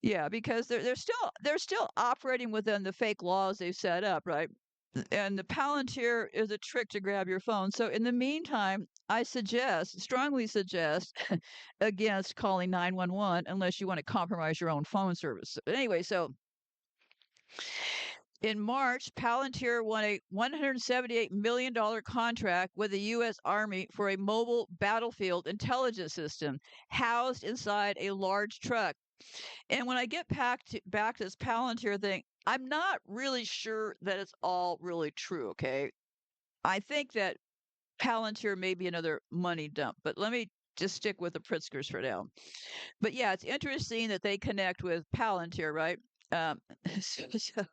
Yeah, because they're still operating within the fake laws they've set up, right? And the Palantir is a trick to grab your phone. So in the meantime, I strongly suggest against calling 911 unless you want to compromise your own phone service. But anyway, so in March, Palantir won a $178 million contract with the U.S. Army for a mobile battlefield intelligence system housed inside a large truck. And when I get back to this Palantir thing, I'm not really sure that it's all really true, okay? I think that Palantir may be another money dump, but let me just stick with the Pritzkers for now. But yeah, it's interesting that they connect with Palantir, right? Um, so, so,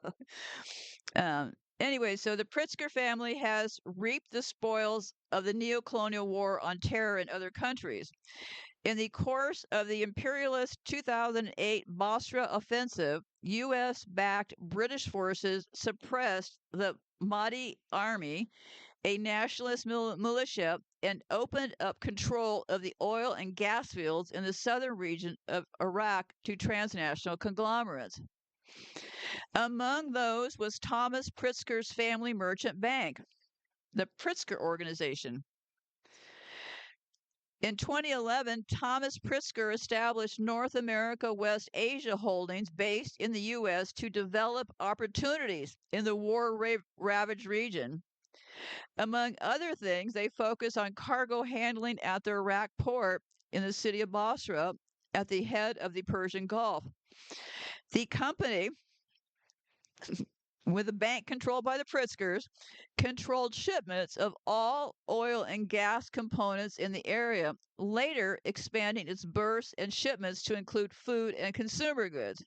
anyway, so the Pritzker family has reaped the spoils of the neo-colonial war on terror in other countries. In the course of the imperialist 2008 Basra offensive, U.S. backed British forces suppressed the Mahdi army, a nationalist militia, and opened up control of the oil and gas fields in the southern region of Iraq to transnational conglomerates. Among those was Thomas Pritzker's family merchant bank, the Pritzker Organization. In 2011, Thomas Pritzker established North America West Asia Holdings based in the U.S. to develop opportunities in the war-ravaged region. Among other things, they focus on cargo handling at the Iraq port in the city of Basra at the head of the Persian Gulf. The company, with a bank controlled by the Pritzkers, controlled shipments of all oil and gas components in the area, later expanding its berths and shipments to include food and consumer goods.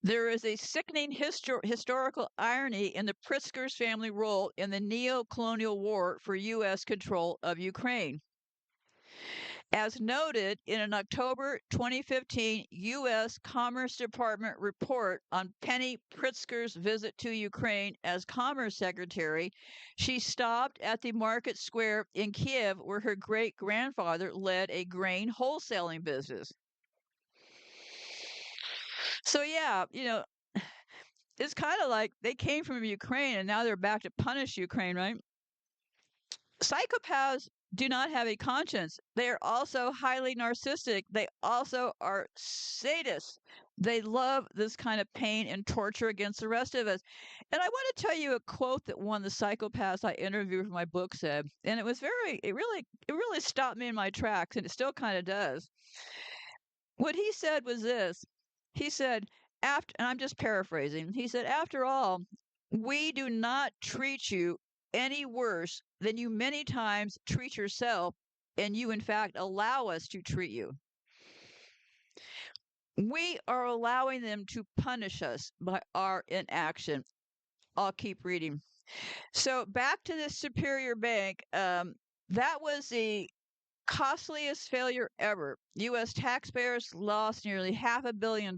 There is a sickening historical irony in the Pritzkers family role in the neo-colonial war for U.S. control of Ukraine. As noted in an October 2015 U.S. Commerce Department report on Penny Pritzker's visit to Ukraine as Commerce Secretary, she stopped at the market square in Kiev where her great-grandfather led a grain wholesaling business. So, yeah, it's kind of like they came from Ukraine and now they're back to punish Ukraine, right? Psychopaths do not have a conscience. They are also highly narcissistic. They also are sadists. They love this kind of pain and torture against the rest of us. And I want to tell you a quote that one of the psychopaths I interviewed for my book said, and it really stopped me in my tracks, and it still kind of does. What he said was this. He said, after, and I'm just paraphrasing, he said, after all, we do not treat you any worse than you many times treat yourself, and you, in fact, allow us to treat you. We are allowing them to punish us by our inaction. I'll keep reading. So back to this Superior Bank. That was the costliest failure ever. U.S. taxpayers lost nearly $500 million.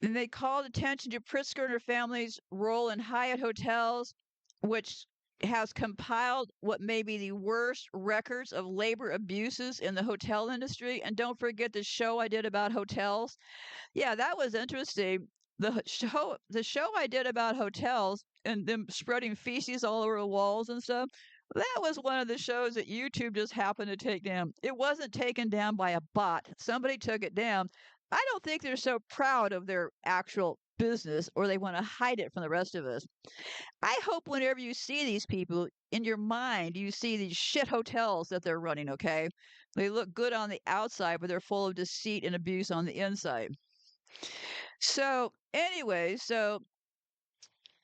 And they called attention to Pritzker and her family's role in Hyatt hotels, which has compiled what may be the worst records of labor abuses in the hotel industry. And don't forget the show I did about hotels. Yeah, that was interesting. The show I did about hotels and them spreading feces all over the walls and stuff, that was one of the shows that YouTube just happened to take down. It wasn't taken down by a bot. Somebody took it down. I don't think they're so proud of their actual business or they want to hide it from the rest of us. I hope whenever you see these people in your mind, you see these shit hotels that they're running, okay? They look good on the outside, but they're full of deceit and abuse on the inside. So, anyway, so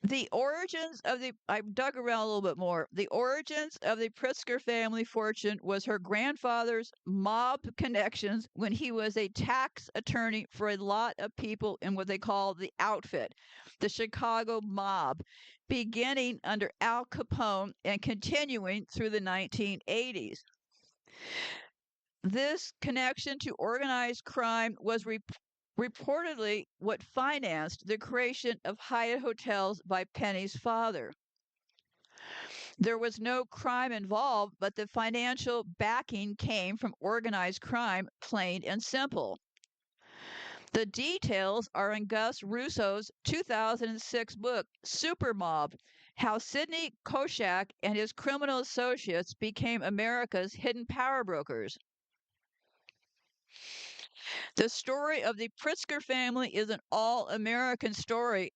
the origins of the I dug around a little bit more. The origins of the Pritzker family fortune was her grandfather's mob connections when he was a tax attorney for a lot of people in what they call the outfit, the Chicago mob, beginning under Al Capone and continuing through the 1980s. This connection to organized crime was reportedly what financed the creation of Hyatt hotels by Penny's father. There was no crime involved, but the financial backing came from organized crime, plain and simple. The details are in Gus Russo's 2006 book, Super Mob: How Sidney Koshak and His Criminal Associates Became America's Hidden Power Brokers. The story of the Pritzker family is an all American story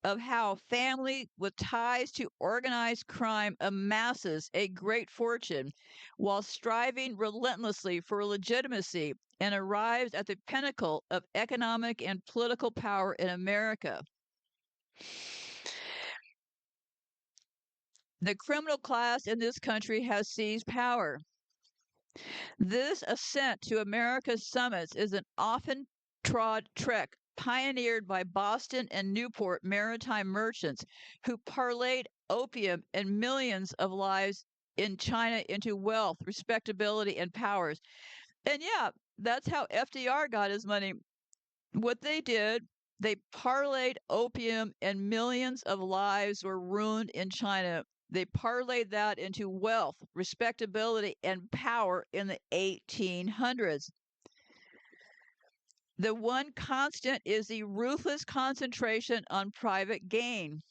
of how family with ties to organized crime amasses a great fortune while striving relentlessly for legitimacy and arrives at the pinnacle of economic and political power in America. The criminal class in this country has seized power. This ascent to America's summits is an often trod trek pioneered by Boston and Newport maritime merchants who parlayed opium and millions of lives in China into wealth, respectability, and powers. And yeah, that's how FDR got his money. What they did, they parlayed opium and millions of lives were ruined in China. They parlayed that into wealth, respectability, and power in the 1800s. The one constant is the ruthless concentration on private gain.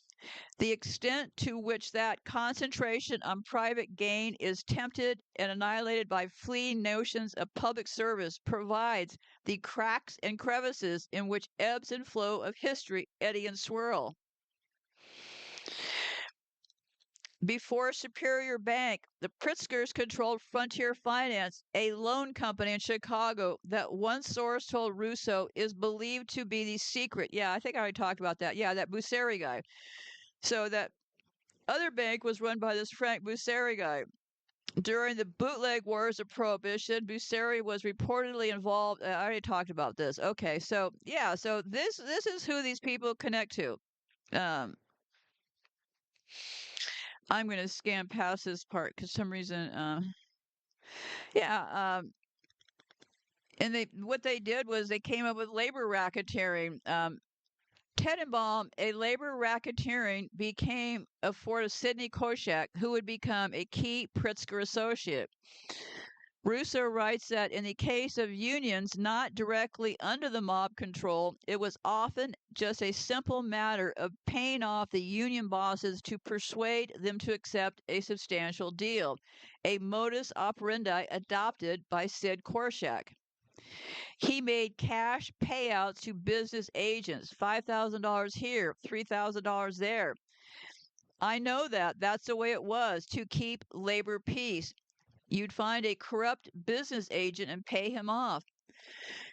The extent to which that concentration on private gain is tempted and annihilated by fleeting notions of public service provides the cracks and crevices in which ebbs and flow of history eddy and swirl. Before Superior Bank, the Pritzkers controlled Frontier Finance, a loan company in Chicago that one source told Russo is believed to be the secret. Yeah, I think I already talked about that. Yeah, that Busseri guy. So that other bank was run by this Frank Busseri guy. During the bootleg wars of Prohibition, Busseri was reportedly involved. I already talked about this. Okay, so yeah, so this is who these people connect to. Um, I'm going to scan past this part because some reason, yeah. And they what they did was they came up with labor racketeering. Tenenbaum, a labor racketeering, became a for Sidney Koshak, who would become a key Pritzker associate. Russo writes that in the case of unions not directly under the mob control, it was often just a simple matter of paying off the union bosses to persuade them to accept a substantial deal, a modus operandi adopted by Sid Korshak. He made cash payouts to business agents, $5,000 here, $3,000 there. I know that. That's the way it was to keep labor peace. You'd find a corrupt business agent and pay him off.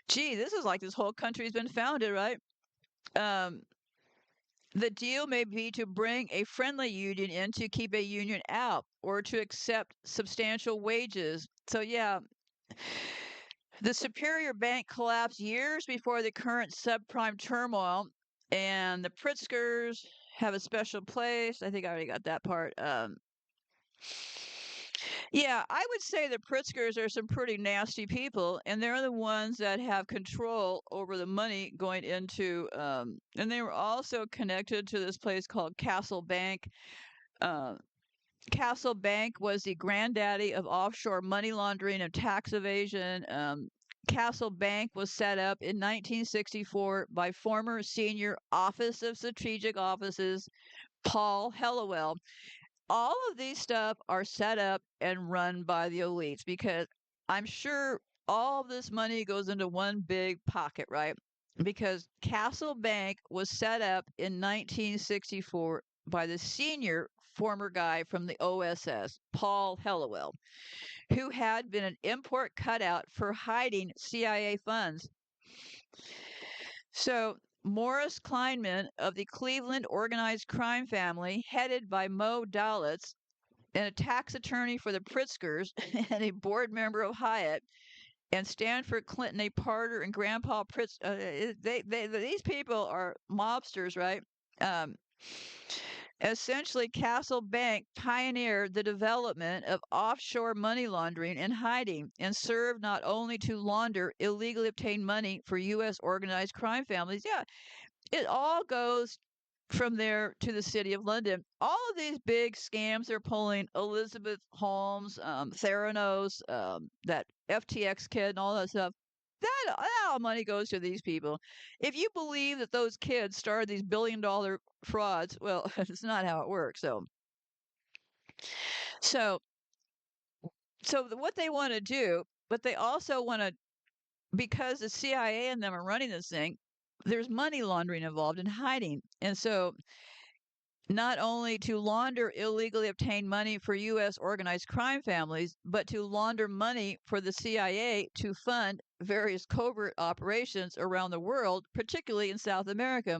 Gee, this is like this whole country's been founded, right? Um, the deal may be to bring a friendly union in to keep a union out or to accept substantial wages. So, yeah, the Superior Bank collapsed years before the current subprime turmoil, and the Pritzkers have a special place. I think I already got that part. Yeah, I would say the Pritzkers are some pretty nasty people, and they're the ones that have control over the money going into. And they were also connected to this place called Castle Bank. Uh, Castle Bank was the granddaddy of offshore money laundering and tax evasion. Castle Bank was set up in 1964 by former senior Office of Strategic Offices Paul Hellawell. All of these stuff are set up and run by the elites because I'm sure all of this money goes into one big pocket, right? Because Castle Bank was set up in 1964 by the senior former guy from the OSS, Paul Hellawell, who had been an import cutout for hiding CIA funds. So Morris Kleinman of the Cleveland organized crime family, headed by Mo Dalitz, and a tax attorney for the Pritzkers and a board member of Hyatt, and Stanford Clinton, a partner, and Grandpa Pritz. These people are mobsters, right? Um, Essentially, Castle Bank pioneered the development of offshore money laundering and hiding, and served not only to launder illegally obtained money for U.S. organized crime families. Yeah, it all goes from there to the city of London. All of these big scams they're pulling, Elizabeth Holmes, Theranos, that FTX kid, and all that stuff. That all money goes to these people. If you believe that those kids started these billion-dollar frauds, well, it's not how it works. So, what they want to do, but they also want to, because the CIA and them are running this thing. There's money laundering involved in hiding, and so not only to launder illegally obtained money for U.S. organized crime families, but to launder money for the CIA to fund various covert operations around the world, particularly in South America.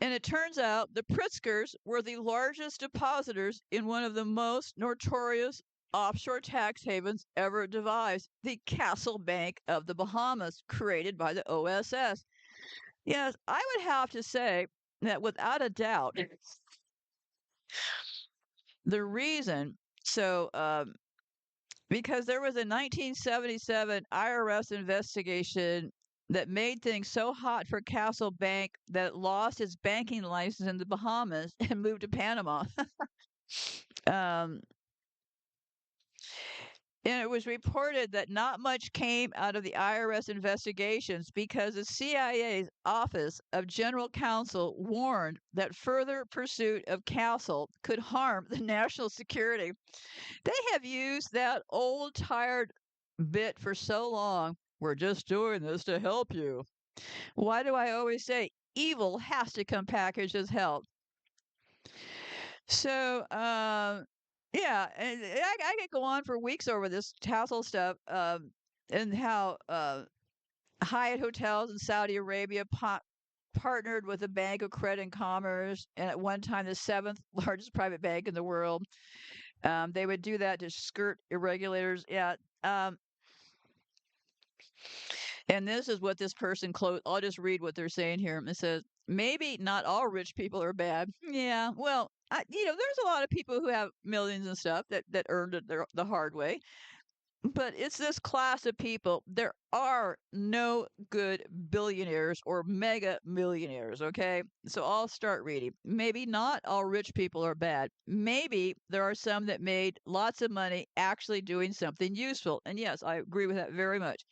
And it turns out the Pritzkers were the largest depositors in one of the most notorious offshore tax havens ever devised, the Castle Bank of the Bahamas, created by the OSS. Yes, I would have to say that without a doubt, the reason, so, because there was a 1977 IRS investigation that made things so hot for Castle Bank that it lost its banking license in the Bahamas and moved to Panama. um, and it was reported that not much came out of the IRS investigations because the CIA's Office of General Counsel warned that further pursuit of Castle could harm the national security. They have used that old, tired bit for so long. We're just doing this to help you. Why do I always say evil has to come packaged as help? So, yeah, and I could go on for weeks over this tassel stuff, and how Hyatt hotels in Saudi Arabia partnered with the Bank of Credit and Commerce, and at one time the seventh largest private bank in the world. They would do that to skirt irregulators. Yeah. And this is what this person I'll just read what they're saying here. It says, maybe not all rich people are bad. Yeah, well, there's a lot of people who have millions and stuff that earned it the hard way. But it's this class of people. There are no good billionaires or mega millionaires, okay? So I'll start reading. Maybe not all rich people are bad. Maybe there are some that made lots of money actually doing something useful. And yes, I agree with that very much.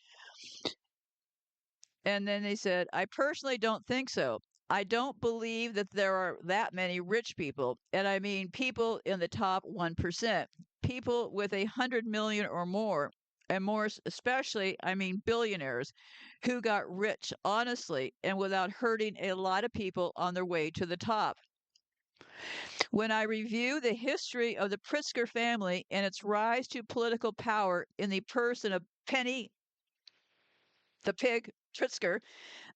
And then they said, I personally don't think so. I don't believe that there are that many rich people. And I mean people in the top 1%, people with 100 million or more. And more especially, I mean billionaires who got rich honestly and without hurting a lot of people on their way to the top. When I review the history of the Pritzker family and its rise to political power in the person of Penny the Pig Pritzker,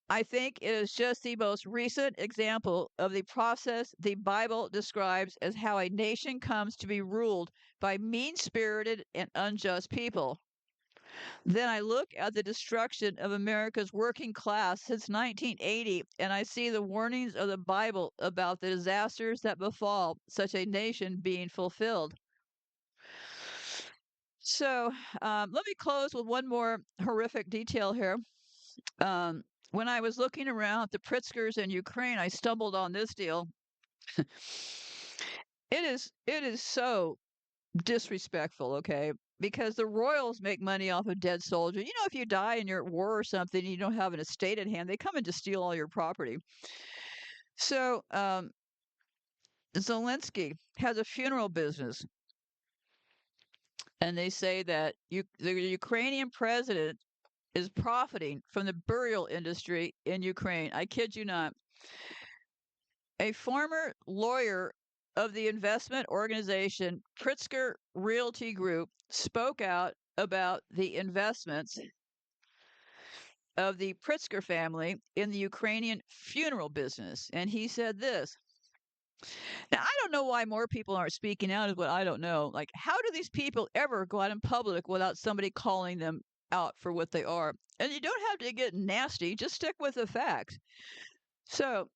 I think it is just the most recent example of the process the Bible describes as how a nation comes to be ruled by mean spirited and unjust people. Then I look at the destruction of America's working class since 1980, and I see the warnings of the Bible about the disasters that befall such a nation being fulfilled. So let me close with one more horrific detail here. Um, when I was looking around at the Pritzkers in Ukraine, I stumbled on this deal. It is so disrespectful, okay? Because the royals make money off of dead soldiers. You know, if you die and you're at war or something, and you don't have an estate at hand, they come in to steal all your property. So Zelensky has a funeral business, and they say that the Ukrainian president is profiting from the burial industry in Ukraine. I kid you not. A former lawyer of the investment organization Pritzker Realty Group spoke out about the investments of the Pritzker family in the Ukrainian funeral business. And he said this. Now, I don't know why more people aren't speaking out, is what I don't know. Like, how do these people ever go out in public without somebody calling them out for what they are? And you don't have to get nasty, just stick with the facts. So,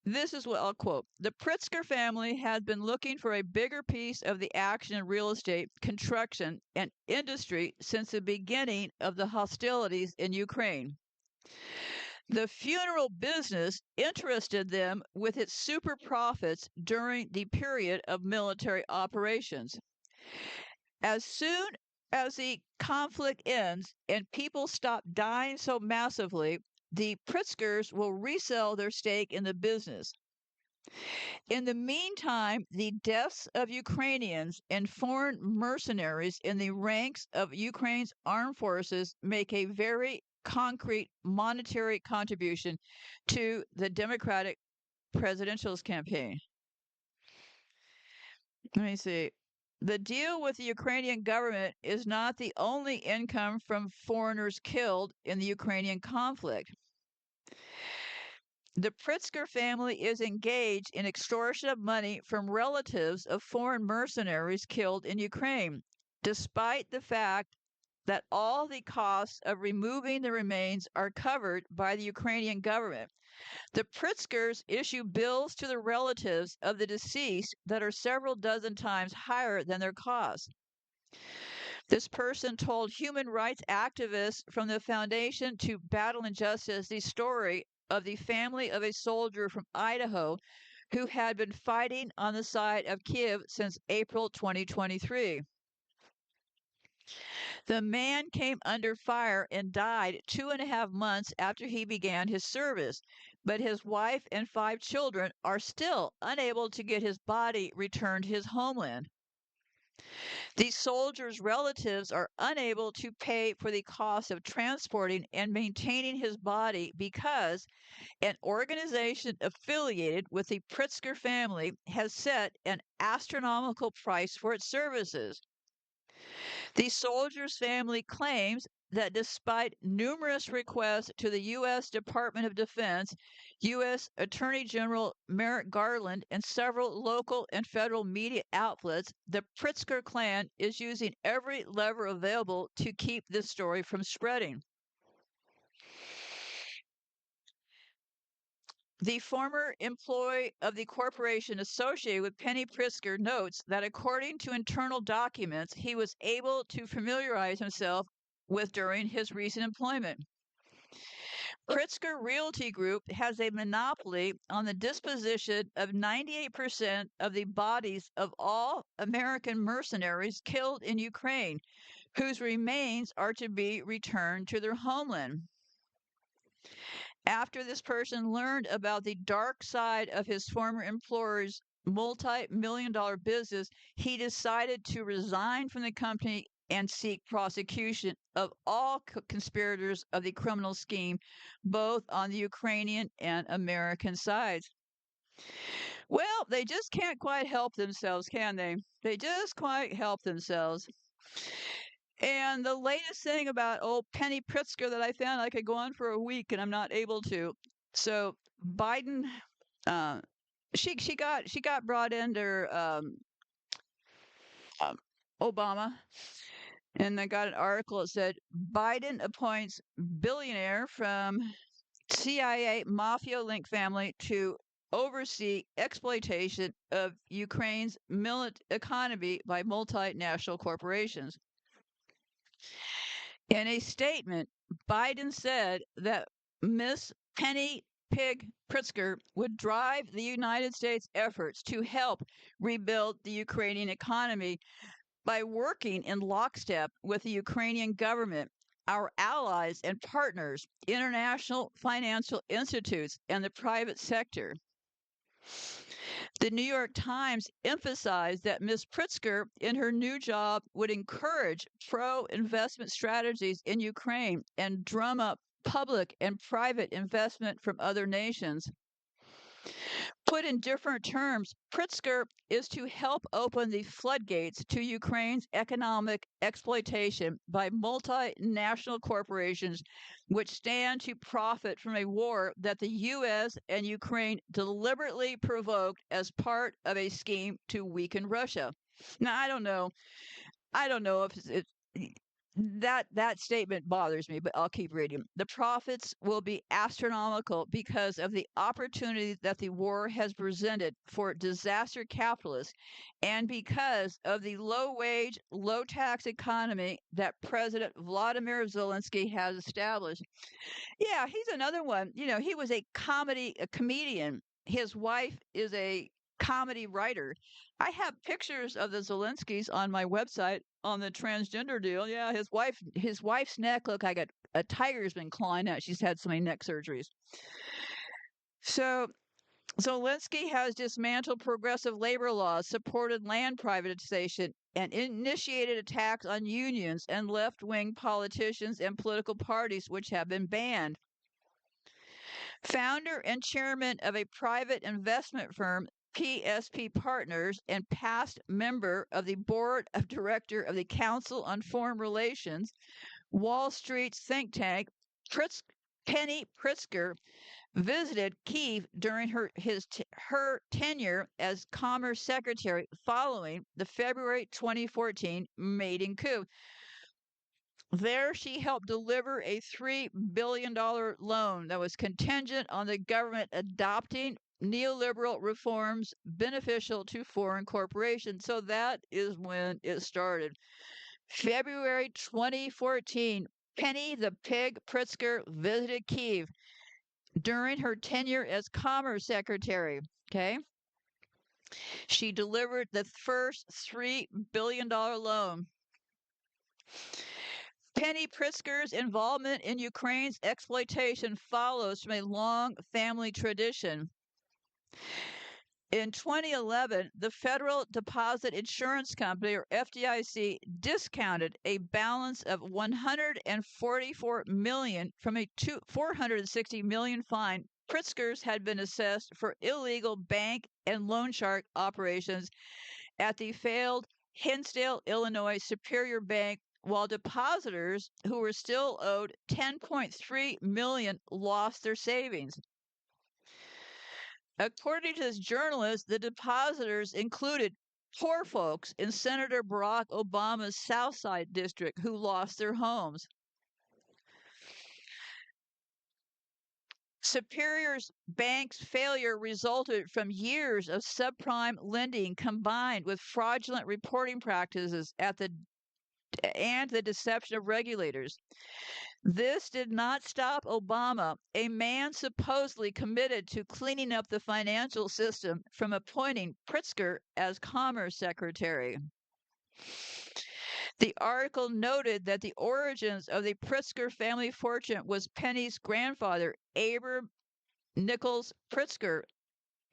this is what I'll quote. The Pritzker family had been looking for a bigger piece of the action in real estate, construction, and industry since the beginning of the hostilities in Ukraine. The funeral business interested them with its super profits during the period of military operations. As soon as the conflict ends and people stop dying so massively, the Pritzkers will resell their stake in the business. In the meantime, the deaths of Ukrainians and foreign mercenaries in the ranks of Ukraine's armed forces make a very concrete monetary contribution to the Democratic presidential campaign. Let me see. The deal with the Ukrainian government is not the only income from foreigners killed in the Ukrainian conflict. The Pritzker family is engaged in extortion of money from relatives of foreign mercenaries killed in Ukraine, despite the fact that all the costs of removing the remains are covered by the Ukrainian government. The Pritzkers issue bills to the relatives of the deceased that are several dozen times higher than their costs. This person told human rights activists from the Foundation to Battle Injustice the story of the family of a soldier from Idaho who had been fighting on the side of Kiev since April 2023. The man came under fire and died 2.5 months after he began his service, but his wife and 5 children are still unable to get his body returned to his homeland. These soldiers' relatives are unable to pay for the cost of transporting and maintaining his body because an organization affiliated with the Pritzker family has set an astronomical price for its services. The soldier's family claims that despite numerous requests to the U.S. Department of Defense, U.S. Attorney General Merrick Garland, and several local and federal media outlets, the Pritzker clan is using every lever available to keep this story from spreading. The former employee of the corporation associated with Penny Pritzker notes that according to internal documents he was able to familiarize himself with during his recent employment. Pritzker Realty Group has a monopoly on the disposition of 98% of the bodies of all American mercenaries killed in Ukraine, whose remains are to be returned to their homeland. After this person learned about the dark side of his former employer's multi-million-dollar business, he decided to resign from the company and seek prosecution of all conspirators of the criminal scheme, both on the Ukrainian and American sides. Well, they just can't quite help themselves, can they? They just quite help themselves. And the latest thing about old Penny Pritzker that I found, I could go on for a week and I'm not able to. So Biden, uh, she got brought under um, Obama, and I got an article that said Biden appoints billionaire from CIA mafia link family to oversee exploitation of Ukraine's economy by multinational corporations. In a statement, Biden said that Miss Penny Pig Pritzker would drive the United States' efforts to help rebuild the Ukrainian economy by working in lockstep with the Ukrainian government, our allies and partners, international financial institutes, and the private sector. The New York Times emphasized that Ms. Pritzker, in her new job, would encourage pro investment strategies in Ukraine and drum up public and private investment from other nations. Put in different terms, Pritzker is to help open the floodgates to Ukraine's economic exploitation by multinational corporations which stand to profit from a war that the U.S. and Ukraine deliberately provoked as part of a scheme to weaken Russia. Now, I don't know if that statement bothers me, but I'll keep reading. The profits will be astronomical because of the opportunity that the war has presented for disaster capitalists and because of the low wage, low tax economy that President Vladimir Zelensky has established. Yeah, he's another one. He was a comedian. His wife is a comedy writer. I have pictures of the Zelenskys on my website on the transgender deal. Yeah, his wife's neck looked like a tiger's been clawing at. She's had so many neck surgeries. So Zelensky has dismantled progressive labor laws, supported land privatization, and initiated attacks on unions and left wing politicians and political parties, which have been banned. Founder and chairman of a private investment firm, PSP Partners, and past member of the board of director of the Council on Foreign Relations, Wall Street's think tank, Penny Pritzker visited Kiev during her tenure as Commerce Secretary following the February 2014 maiden coup. There, she helped deliver a $3 billion loan that was contingent on the government adopting neoliberal reforms beneficial to foreign corporations. So that is when it started. February 2014, Penny the Pig Pritzker visited Kiev during her tenure as Commerce Secretary. Okay. She delivered the first $3 billion loan. Penny Pritzker's involvement in Ukraine's exploitation follows from a long family tradition. In 2011, the Federal Deposit Insurance Company, or FDIC, discounted a balance of $144 million from a $460 million fine Pritzker's had been assessed for illegal bank and loan shark operations at the failed Hinsdale, Illinois Superior Bank, while depositors who were still owed $10.3 million lost their savings. According to this journalist, the depositors included poor folks in Senator Barack Obama's South Side district who lost their homes. Superior's bank's failure resulted from years of subprime lending combined with fraudulent reporting practices and the deception of regulators. This did not stop Obama, a man supposedly committed to cleaning up the financial system, from appointing Pritzker as Commerce Secretary. The article noted that the origins of the Pritzker family fortune was Penny's grandfather, Abram Nichols Pritzker,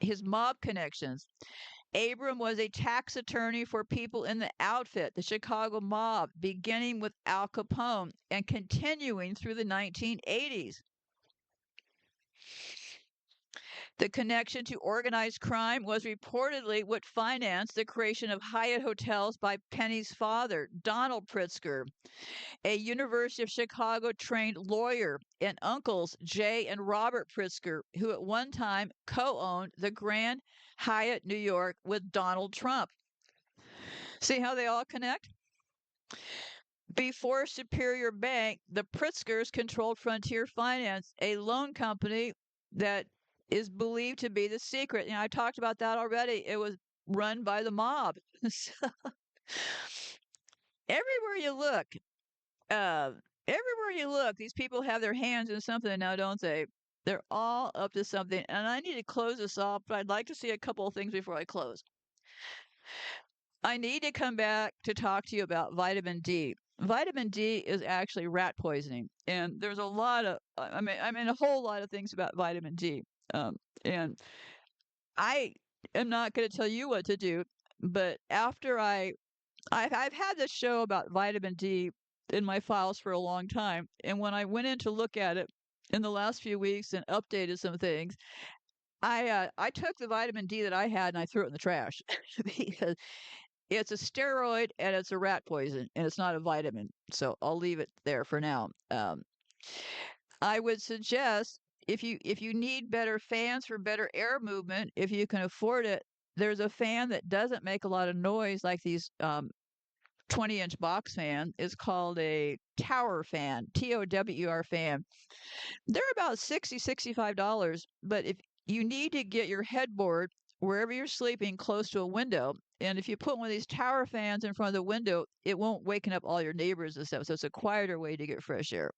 his mob connections. Abram was a tax attorney for people in the outfit, the Chicago mob, beginning with Al Capone and continuing through the 1980s. The connection to organized crime was reportedly what financed the creation of Hyatt hotels by Penny's father, Donald Pritzker, a University of Chicago trained lawyer, and uncles Jay and Robert Pritzker, who at one time co owned the Grand Hyatt New York with Donald Trump. See how they all connect? Before Superior Bank, the Pritzkers controlled Frontier Finance, a loan company that is believed to be the secret. I talked about that already. It was run by the mob. So, everywhere you look, uh, everywhere you look, these people have their hands in something now, don't they? They're all up to something. And I need to close this off, but I'd like to see a couple of things before I close. I need to come back to talk to you about vitamin D. Vitamin D is actually rat poisoning, and there's a lot of, I mean, a whole lot of things about vitamin D. And I am not going to tell you what to do, but I've had this show about vitamin D in my files for a long time, and when I went in to look at it in the last few weeks and updated some things, I took the vitamin D that I had and I threw it in the trash because it's a steroid and it's a rat poison and it's not a vitamin. So I'll leave it there for now. I would suggest if you need better fans for better air movement, if you can afford it, there's a fan that doesn't make a lot of noise like these 20-inch box fan. It's called a tower fan, TOWR fan. They're about $60-$65, but if you need to get your headboard wherever you're sleeping close to a window, and if you put one of these tower fans in front of the window, it won't waken up all your neighbors and stuff. So it's a quieter way to get fresh air.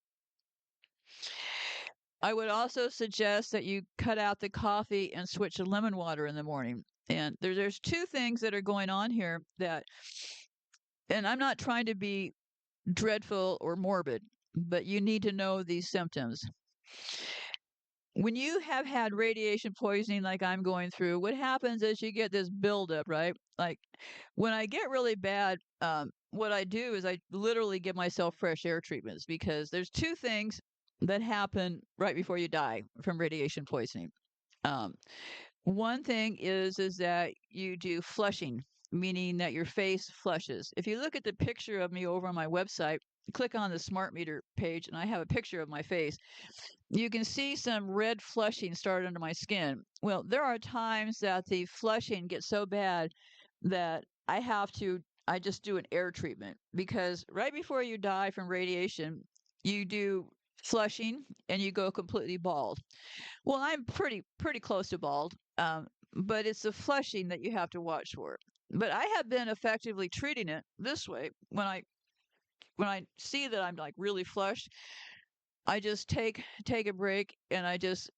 I would also suggest that you cut out the coffee and switch to lemon water in the morning. And there's two things that are going on here that, and I'm not trying to be dreadful or morbid, but you need to know these symptoms. When you have had radiation poisoning like I'm going through, what happens is you get this buildup, right? Like when I get really bad, what I do is I literally give myself fresh air treatments because there's two things that happen right before you die from radiation poisoning. Um, One thing is that you do flushing, meaning that your face flushes. If you look at the picture of me over on my website, click on the smart meter page and I have a picture of my face, you can see some red flushing start under my skin. Well, there are times that the flushing gets so bad that I just do an air treatment because right before you die from radiation, you do flushing and you go completely bald. Well, I'm pretty close to bald, but it's the flushing that you have to watch for. But I have been effectively treating it this way. When I see that I'm like really flushed, I just take a break and I just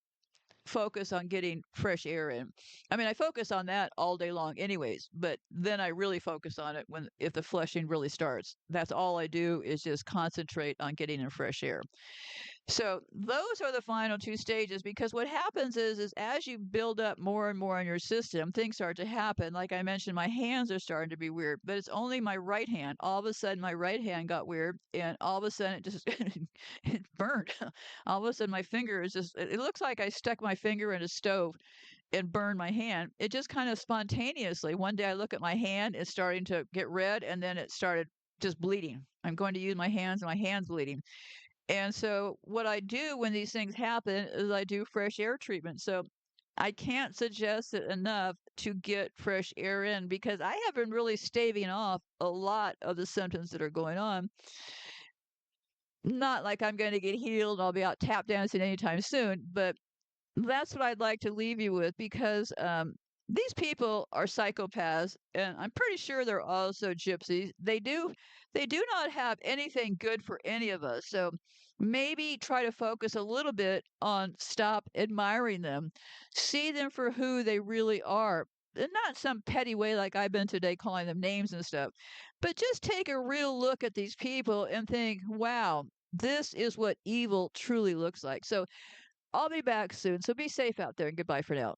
focus on getting fresh air in. I mean, I focus on that all day long anyways, but then I really focus on it when if the flushing really starts. That's all I do is just concentrate on getting in fresh air. So those are the final two stages because what happens is as you build up more and more in your system, things start to happen. Like I mentioned, my hands are starting to be weird, but it's only my right hand. All of a sudden, my right hand got weird, and all of a sudden, it just it burned. All of a sudden, my finger is just. It looks like I stuck my finger in a stove and burned my hand. It just kind of spontaneously. One day, I look at my hand; it's starting to get red, and then it started just bleeding. I'm going to use my hands, and my hand's bleeding. And so what I do when these things happen is I do fresh air treatment. So I can't suggest it enough to get fresh air in because I have been really staving off a lot of the symptoms that are going on. Not like I'm going to get healed and I'll be out tap dancing anytime soon, but that's what I'd like to leave you with because these people are psychopaths, and I'm pretty sure they're also gypsies. They do not have anything good for any of us. So maybe try to focus a little bit on stop admiring them, see them for who they really are. And not some petty way like I've been today calling them names and stuff, but just take a real look at these people and think, wow, this is what evil truly looks like. So I'll be back soon. So be safe out there and goodbye for now.